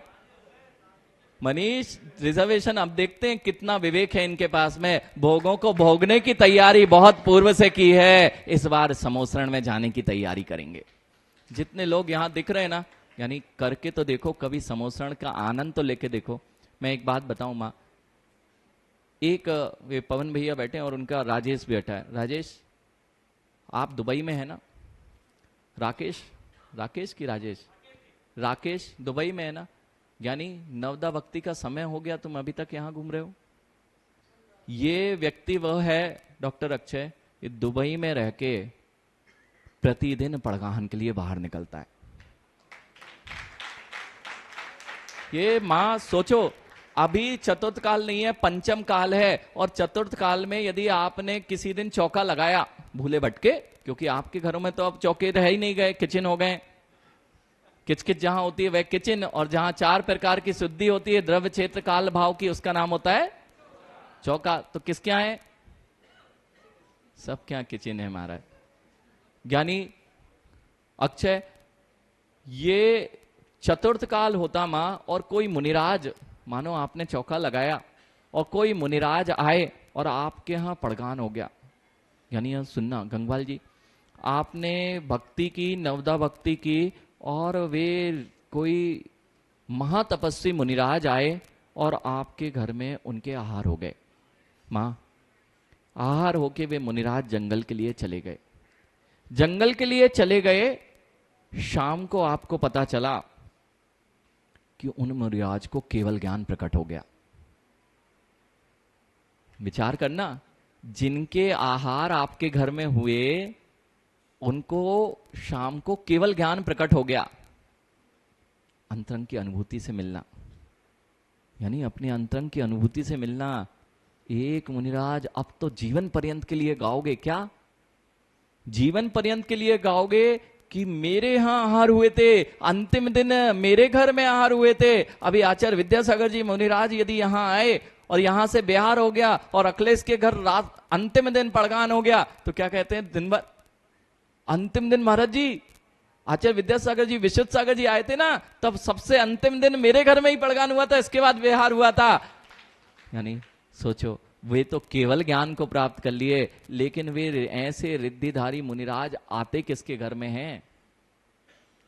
मनीष, रिजर्वेशन अब देखते हैं कितना विवेक है इनके पास में। भोगों को भोगने की तैयारी बहुत पूर्व से की है, इस बार समोसरण में जाने की तैयारी करेंगे। जितने लोग यहां दिख रहे हैं ना, यानी करके तो देखो, कभी समोसण का आनंद तो लेके देखो। मैं एक बात बताऊं माँ, एक वे पवन भैया बैठे हैं और उनका राजेश बैठा है। राजेश, आप दुबई में है ना? राकेश, राकेश की राजेश, राकेश दुबई में है ना? यानी नवदा भक्ति का समय हो गया, तुम अभी तक यहां घूम रहे हो। ये व्यक्ति वह है डॉक्टर अक्षय, ये दुबई में रह के प्रतिदिन पड़गाहन के लिए बाहर निकलता है। ये मां सोचो, अभी चतुर्थ काल नहीं है, पंचम काल है, और चतुर्थ काल में यदि आपने किसी दिन चौका लगाया भूले भटके, क्योंकि आपके घरों में तो अब चौके रह ही नहीं गए, किचन हो गए। किचकिच जहां होती है वह किचन, और जहां 4 प्रकार की शुद्धि होती है द्रव्य क्षेत्र काल भाव की, उसका नाम होता है चौका। तो किसके यहाँ है? सब क्या किचन है हमारा। ज्ञानी अक्षय, ये चतुर्थ काल होता मां, और कोई मुनिराज, मानो आपने चौका लगाया और कोई मुनिराज आए और आपके यहां पड़गान हो गया। यानी यह सुनना गंगवाल जी, आपने भक्ति की, नवदा भक्ति की, और वे कोई महातपस्वी मुनिराज आए और आपके घर में उनके आहार हो गए। मां, आहार होके वे मुनिराज जंगल के लिए चले गए। जंगल के लिए चले गए, शाम को आपको पता चला कि उन मुनिराज को केवल ज्ञान प्रकट हो गया। विचार करना, जिनके आहार आपके घर में हुए उनको शाम को केवल ज्ञान प्रकट हो गया। अंतरंग की अनुभूति से मिलना, यानी अपने अंतरंग की अनुभूति से मिलना। एक मुनिराज, अब तो जीवन पर्यंत के लिए गाओगे क्या? जीवन पर्यंत के लिए गाओगे कि मेरे यहां आहार हुए थे, अंतिम दिन मेरे घर में आहार हुए थे। अभी आचार्य विद्यासागर जी मुनिराज यदि यहां आए और यहां से बिहार हो गया और अखिलेश के घर रात अंतिम दिन पड़गान हो गया, तो क्या कहते हैं? दिन भर अंतिम दिन महाराज जी, आचार्य विद्यासागर जी, विशुद्ध सागर जी आए थे ना, तब सबसे अंतिम दिन मेरे घर में ही पड़गान हुआ था, इसके बाद बिहार हुआ था। यानी सोचो, वे तो केवल ज्ञान को प्राप्त कर लिए, लेकिन वे ऐसे रिद्धिधारी मुनिराज आते किसके घर में हैं?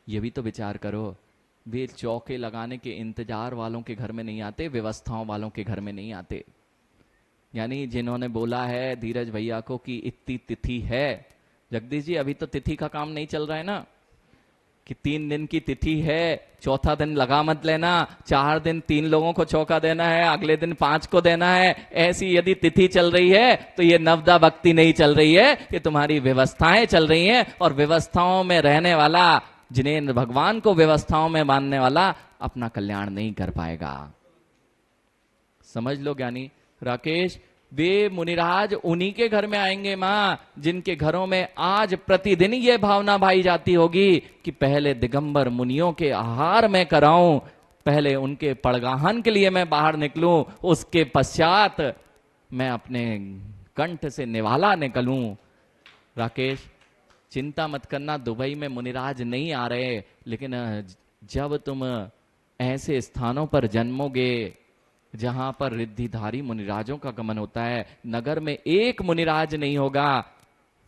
ये भी तो विचार करो। वे चौके लगाने के इंतजार वालों के घर में नहीं आते, व्यवस्थाओं वालों के घर में नहीं आते। यानी जिन्होंने बोला है धीरज भैया को कि इतनी तिथि है, जगदीश जी अभी तो तिथि का काम नहीं चल रहा है ना, कि 3 दिन की तिथि है, चौथा दिन लगा मत लेना, 4 दिन 3 लोगों को चौका देना है, अगले दिन 5 को देना है। ऐसी यदि तिथि चल रही है तो ये नवदा भक्ति नहीं चल रही है, ये तुम्हारी व्यवस्थाएं चल रही हैं। और व्यवस्थाओं में रहने वाला, जिन्हें भगवान को व्यवस्थाओं में मानने वाला, अपना कल्याण नहीं कर पाएगा। समझ लो ज्ञानी राकेश, वे मुनिराज उन्हीं के घर में आएंगे मां, जिनके घरों में आज प्रतिदिन ये भावना भाई जाती होगी कि पहले दिगंबर मुनियों के आहार में कराऊं, पहले उनके पड़गाहन के लिए मैं बाहर निकलूं, उसके पश्चात मैं अपने कंठ से निवाला निकलूं। राकेश, चिंता मत करना, दुबई में मुनिराज नहीं आ रहे, लेकिन जब तुम ऐसे स्थानों पर जन्मोगे जहां पर रिद्धिधारी मुनिराजों का गमन होता है, नगर में एक मुनिराज नहीं होगा,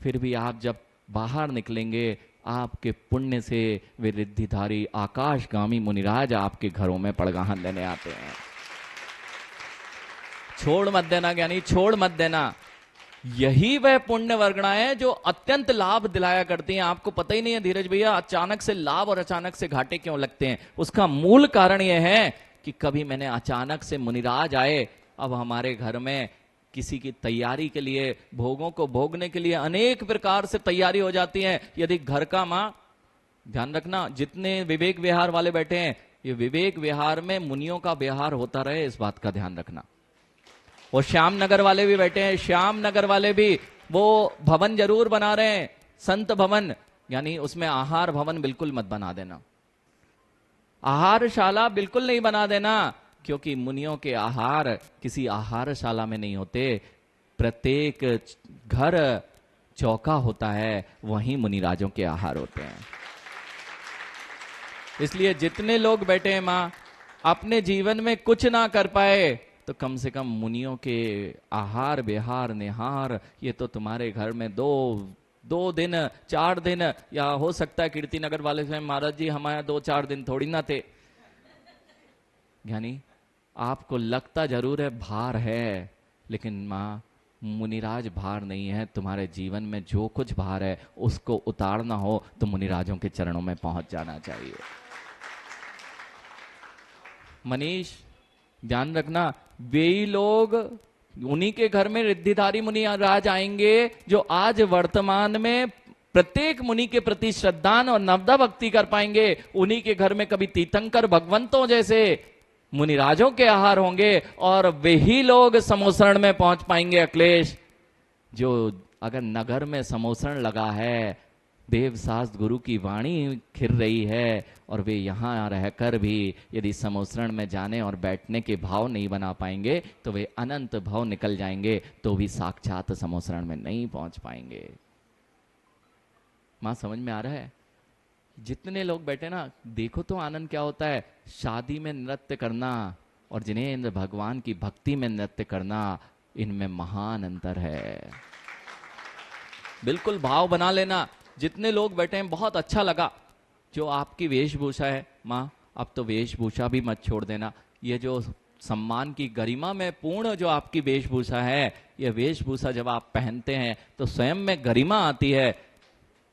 फिर भी आप जब बाहर निकलेंगे, आपके पुण्य से वे रिद्धिधारी आकाशगामी मुनिराज आपके घरों में पड़गाहन लेने आते हैं। छोड़ मत देना ज्ञानी, छोड़ मत देना। यही वह पुण्य वर्गणाएं जो अत्यंत लाभ दिलाया करती हैं। आपको पता ही नहीं है धीरज भैया, अचानक से लाभ और अचानक से घाटे क्यों लगते हैं। उसका मूल कारण यह है कि कभी मैंने अचानक से मुनिराज आए, अब हमारे घर में किसी की तैयारी के लिए, भोगों को भोगने के लिए अनेक प्रकार से तैयारी हो जाती है। यदि घर का मां, ध्यान रखना, जितने विवेक विहार वाले बैठे हैं, ये विवेक विहार में मुनियों का विहार होता रहे, इस बात का ध्यान रखना। और श्याम नगर वाले भी बैठे हैं, श्याम नगर वाले भी वो भवन जरूर बना रहे हैं, संत भवन, यानी उसमें आहार भवन बिल्कुल मत बना देना, आहारशाला बिल्कुल नहीं बना देना, क्योंकि मुनियों के आहार किसी आहारशाला में नहीं होते। प्रत्येक घर चौका होता है, वहीं मुनिराजों के आहार होते हैं। इसलिए जितने लोग बैठे हैं मां, अपने जीवन में कुछ ना कर पाए तो कम से कम मुनियों के आहार विहार निहार, ये तो तुम्हारे घर में 2 2 दिन 4 दिन, या हो सकता है कीर्ति नगर वाले से महाराज जी हमारे 2-4 दिन थोड़ी ना थे। यानी आपको लगता जरूर है भार है, लेकिन मां मुनिराज भार नहीं है। तुम्हारे जीवन में जो कुछ भार है उसको उतारना हो तो मुनिराजों के चरणों में पहुंच जाना चाहिए। मनीष ध्यान रखना, वे ही लोग, उन्हीं के घर में रिद्धिधारी मुनिराज आएंगे जो आज वर्तमान में प्रत्येक मुनि के प्रति श्रद्धान और नवदा भक्ति कर पाएंगे। उन्हीं के घर में कभी तीर्थंकर भगवंतों जैसे मुनिराजों के आहार होंगे और वही लोग समोसरण में पहुंच पाएंगे। अखिलेश, जो अगर नगर में समोसरण लगा है, देवशास्त्र गुरु की वाणी खिर रही है, और वे यहां रहकर भी यदि समोसरण में जाने और बैठने के भाव नहीं बना पाएंगे तो वे अनंत भाव निकल जाएंगे, तो भी साक्षात समोसरण में नहीं पहुंच पाएंगे। मां समझ में आ रहा है? जितने लोग बैठे ना, देखो तो आनंद क्या होता है। शादी में नृत्य करना और जिनेंद्र भगवान की भक्ति में नृत्य करना, इनमें महान अंतर है। बिल्कुल भाव बना लेना। जितने लोग बैठे हैं बहुत अच्छा लगा। जो आपकी वेशभूषा है माँ, अब तो वेशभूषा भी मत छोड़ देना। ये जो सम्मान की गरिमा में पूर्ण जो आपकी वेशभूषा है, ये वेशभूषा जब आप पहनते हैं तो स्वयं में गरिमा आती है।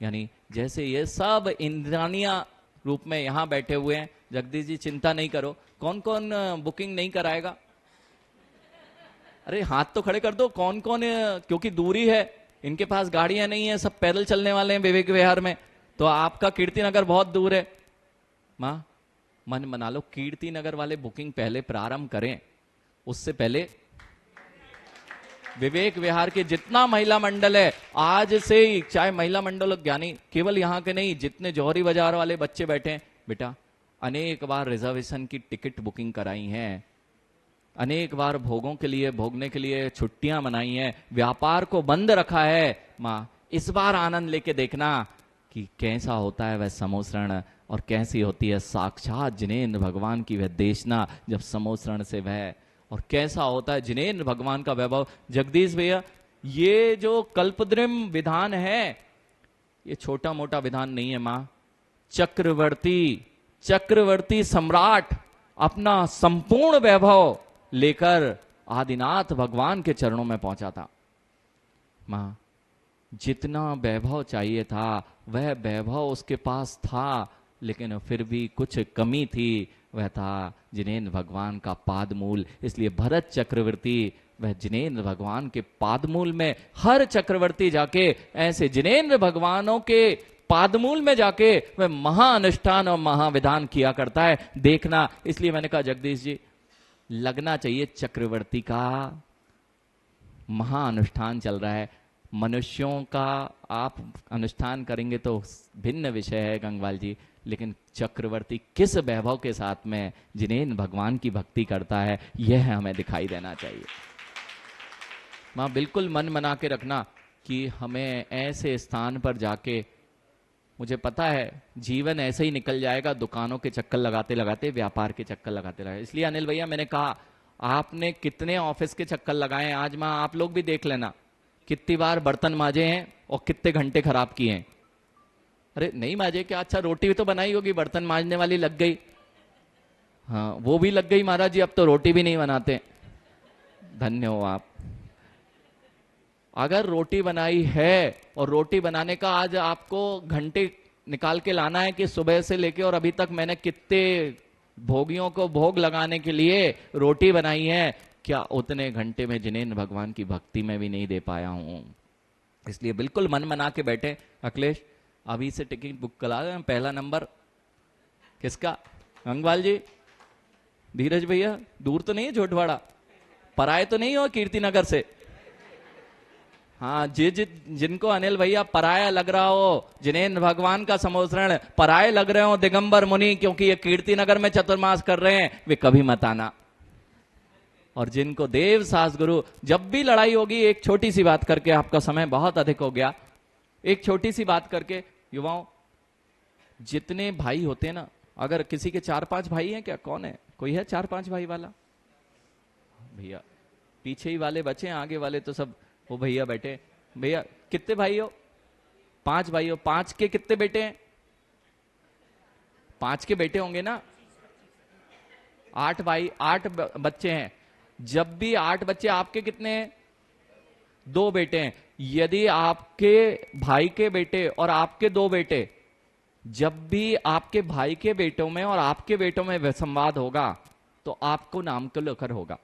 यानी जैसे ये सब इंद्रानिया रूप में यहां बैठे हुए हैं। जगदीश जी चिंता नहीं करो, कौन कौन बुकिंग नहीं कराएगा? अरे हाथ तो खड़े कर दो, कौन कौन, क्योंकि दूरी है, इनके पास गाड़ियां नहीं है, सब पैदल चलने वाले हैं विवेक विहार में, तो आपका कीर्ति नगर बहुत दूर है। मां मन बना लो, कीर्ति नगर वाले बुकिंग पहले प्रारंभ करें, उससे पहले विवेक विहार के जितना महिला मंडल है आज से ही, चाहे महिला मंडल ज्ञानी केवल यहाँ के नहीं, जितने जौहरी बाजार वाले बच्चे बैठे हैं, बेटा अनेक बार रिजर्वेशन की टिकट बुकिंग कराई हैं, अनेक बार भोगों के लिए, भोगने के लिए छुट्टियां मनाई हैं, व्यापार को बंद रखा है। माँ इस बार आनंद लेके देखना कि कैसा होता है वह समोसरण, और कैसी होती है साक्षात जिनेंद्र भगवान की वह देशना जब समोसरण से वह, और कैसा होता है जिनेंद्र भगवान का वैभव। जगदीश भैया, ये जो कल्पद्रुम विधान है, ये छोटा मोटा विधान नहीं है मां। चक्रवर्ती सम्राट अपना संपूर्ण वैभव लेकर आदिनाथ भगवान के चरणों में पहुंचा था। मां जितना वैभव चाहिए था वह वैभव उसके पास था, लेकिन फिर भी कुछ कमी थी, वह था जिनेंद्र भगवान का पादमूल। इसलिए भरत चक्रवर्ती वह जिनेंद्र भगवान के पादमूल में, हर चक्रवर्ती जाके ऐसे जिनेंद्र भगवानों के पादमूल में जाके वह महाअनुष्ठान और महाविधान किया करता है। देखना, इसलिए मैंने कहा जगदीश जी लगना चाहिए चक्रवर्ती का महाअनुष्ठान चल रहा है। मनुष्यों का आप अनुष्ठान करेंगे तो भिन्न विषय है गंगवाल जी, लेकिन चक्रवर्ती किस वैभव के साथ में जिनेंद्र भगवान की भक्ति करता है, यह हमें दिखाई देना चाहिए। मां बिल्कुल मन बना के रखना कि हमें ऐसे स्थान पर जाके, मुझे पता है जीवन ऐसे ही निकल जाएगा दुकानों के चक्कर लगाते लगाते, व्यापार के चक्कर लगाते लगाते। इसलिए अनिल भैया मैंने कहा आपने कितने ऑफिस के चक्कर लगाए हैं, आज मां आप लोग भी देख लेना कितनी बार बर्तन माजे हैं और कितने घंटे खराब किए हैं। अरे नहीं माजे क्या? अच्छा रोटी भी तो बनाई होगी, बर्तन माजने वाली लग गई। हाँ वो भी लग गई महाराज जी, अब तो रोटी भी नहीं बनाते। धन्य हो आप। अगर रोटी बनाई है और रोटी बनाने का आज आपको घंटे निकाल के लाना है कि सुबह से लेके और अभी तक मैंने कितने भोगियों को भोग लगाने के लिए रोटी बनाई है, क्या उतने घंटे में जिनेंद्र भगवान की भक्ति में भी नहीं दे पाया हूं। इसलिए बिल्कुल मन बना के बैठे। अखिलेश अभी से टिकट बुक करा दें। पहला नंबर किसका? गंगवाल जी, धीरज भैया, दूर तो नहीं है झोटवाड़ा, पराए तो नहीं हो कीर्ति नगर से? हाँ जिनको अनिल भैया पराया लग रहा हो, जिनेंद्र भगवान का समोसरण पराये लग रहे हो दिगंबर मुनि, क्योंकि ये कीर्ति नगर में चतुर्मास कर रहे हैं, वे कभी मत आना। और जिनको देव सास गुरु, जब भी लड़ाई होगी, एक छोटी सी बात करके, आपका समय बहुत अधिक हो गया, एक छोटी सी बात करके, युवाओं जितने भाई होते हैं ना, अगर किसी के 4-5 भाई हैं क्या? कौन है? कोई है 4-5 भाई वाला? भैया पीछे ही वाले बचे, आगे वाले तो सब वो भैया बैठे। भैया कितने भाई हो? 5 भाई हो, 5 के कितने बेटे हैं? 5 के बेटे होंगे ना, 8 भाई 8 बच्चे हैं। जब भी 8 बच्चे, आपके कितने हैं? 2 बेटे हैं। यदि आपके भाई के बेटे और आपके 2 बेटे, जब भी आपके भाई के बेटों में और आपके बेटों में संवाद होगा तो आपको नाम को लेकर होगा।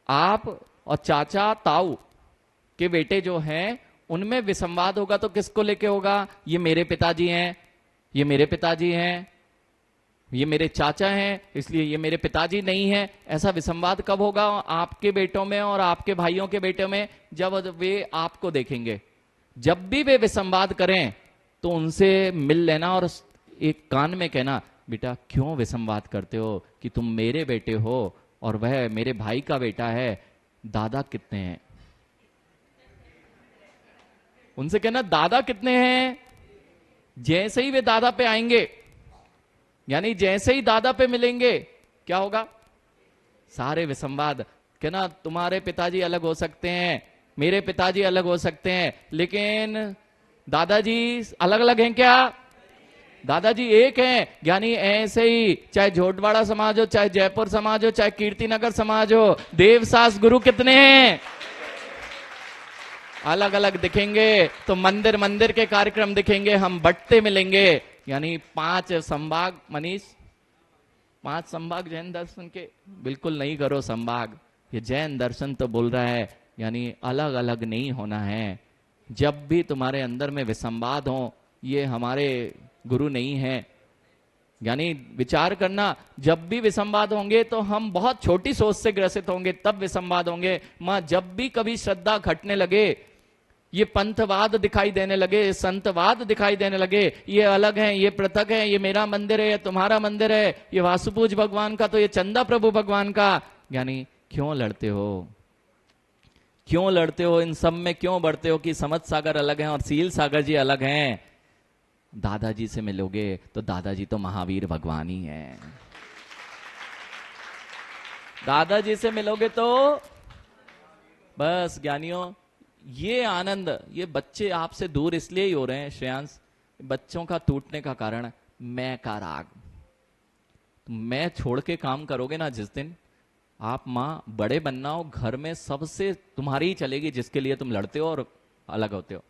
आप और चाचा ताऊ के बेटे जो हैं उनमें विसंवाद होगा तो किसको लेके होगा? ये मेरे पिताजी हैं, ये मेरे पिताजी हैं, ये मेरे चाचा हैं, इसलिए ये मेरे पिताजी नहीं हैं। ऐसा विसंवाद कब होगा? आपके बेटों में और आपके भाइयों के बेटों में, जब वे आपको देखेंगे। जब भी वे विसंवाद करें तो उनसे मिल लेना और एक कान में कहना, बेटा क्यों विसंवाद करते हो कि तुम मेरे बेटे हो और वह मेरे भाई का बेटा है, दादा कितने हैं? उनसे कहना दादा कितने हैं। जैसे ही वे दादा पे आएंगे, यानी जैसे ही दादा पे मिलेंगे, क्या होगा? सारे विसंवाद। कहना तुम्हारे पिताजी अलग हो सकते हैं, मेरे पिताजी अलग हो सकते हैं, लेकिन दादाजी अलग अलग हैं क्या? दादाजी एक हैं। यानी ऐसे ही चाहे झोटवाड़ा समाज हो, चाहे जयपुर समाज हो, चाहे कीर्तिनगर समाज हो, देवसास गुरु कितने हैं? अलग अलग दिखेंगे। तो मंदिर मंदिर के कार्यक्रम दिखेंगे, हम बट्टे मिलेंगे। यानी 5 संभाग। मनीष, 5 संभाग जैन दर्शन के बिल्कुल नहीं करो संभाग, ये जैन दर्शन तो बोल रहा है, यानी अलग अलग नहीं होना है। जब भी तुम्हारे अंदर में विसंवाद हो, ये हमारे गुरु नहीं है। यानी विचार करना, जब भी विसंवाद होंगे तो हम बहुत छोटी सोच से ग्रसित होंगे, तब विसंवाद होंगे। मां, जब भी कभी श्रद्धा घटने लगे, ये पंथवाद दिखाई देने लगे, संतवाद दिखाई देने लगे, ये अलग है, ये पृथक है, ये मेरा मंदिर है, ये तुम्हारा मंदिर है, ये वासुपूज भगवान का तो ये चंदा प्रभु भगवान का, यानी क्यों लड़ते हो? क्यों लड़ते हो? इन सब में क्यों बढ़ते हो कि समझ सागर अलग हैं और सील सागर जी अलग हैं? दादाजी से मिलोगे तो दादाजी तो महावीर भगवान ही हैं। दादाजी से मिलोगे तो बस ज्ञानियों, ये आनंद, ये बच्चे आपसे दूर इसलिए ही हो रहे हैं श्रेयांश, बच्चों का टूटने का कारण मैं का राग। मैं छोड़ के काम करोगे ना जिस दिन, आप माँ बड़े बनना हो, घर में सबसे तुम्हारी ही चलेगी, जिसके लिए तुम लड़ते हो और अलग होते हो।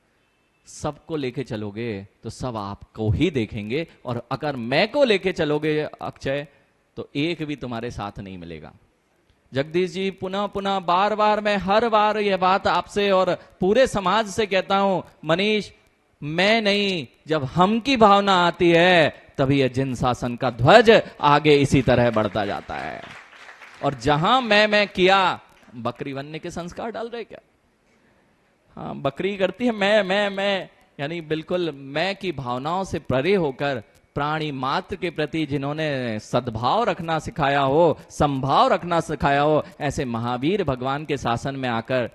सबको लेके चलोगे तो सब आपको ही देखेंगे, और अगर मैं को लेके चलोगे अक्षय, तो एक भी तुम्हारे साथ नहीं मिलेगा। जगदीश जी, पुनः पुनः बार बार मैं हर बार यह बात आपसे और पूरे समाज से कहता हूं, मनीष, मैं नहीं, जब हम की भावना आती है तभी यह जिन शासन का ध्वज आगे इसी तरह बढ़ता जाता है। और जहां मैं किया, बकरी बनने के संस्कार डाल रहे क्या? हाँ, बकरी करती है मैं, यानी बिल्कुल मैं की भावनाओं से परे होकर प्राणी मात्र के प्रति जिन्होंने सद्भाव रखना सिखाया हो, संभाव रखना सिखाया हो, ऐसे महावीर भगवान के शासन में आकर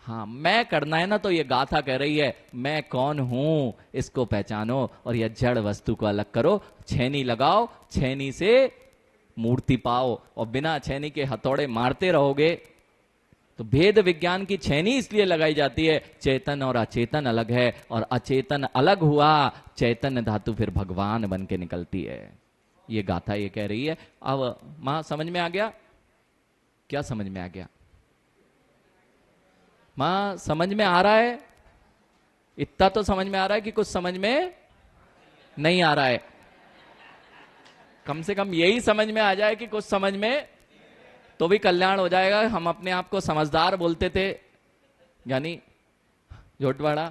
हाँ मैं करना है ना, तो ये गाथा कह रही है, मैं कौन हूं इसको पहचानो और यह जड़ वस्तु को अलग करो। छेनी लगाओ, छेनी से मूर्ति पाओ, और बिना छेनी के हथौड़े मारते रहोगे तो भेद विज्ञान की छेनी इसलिए लगाई जाती है, चेतन और अचेतन अलग है, और अचेतन अलग हुआ, चैतन्य धातु फिर भगवान बन के निकलती है। ये गाथा ये कह रही है। अब मां समझ में आ गया? क्या समझ में आ गया? मां समझ में आ रहा है? इतना तो समझ में आ रहा है कि कुछ समझ में नहीं आ रहा है। कम से कम यही समझ में आ जाए कि कुछ समझ में, तो भी कल्याण हो जाएगा। हम अपने आप को समझदार बोलते थे, यानी झोटवाड़ा,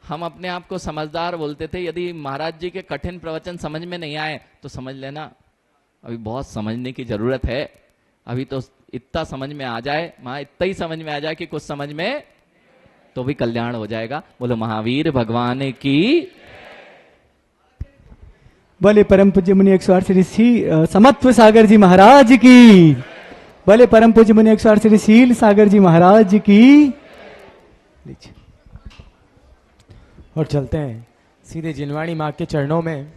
हम अपने आप को समझदार बोलते थे। यदि महाराज जी के कठिन प्रवचन समझ में नहीं आए तो समझ लेना अभी बहुत समझने की जरूरत है। अभी तो इतना समझ में आ जाए, मां इतना ही समझ में आ जाए कि कुछ समझ में, तो भी कल्याण हो जाएगा। बोलो महावीर भगवान की। बोले परम पूज्य मुनि 108 श्री समत्व सागर जी महाराज की। बोले परम पूज्य मुनि 108 श्री शील सागर जी महाराज की। और चलते हैं सीधे जिनवाणी माँ के चरणों में।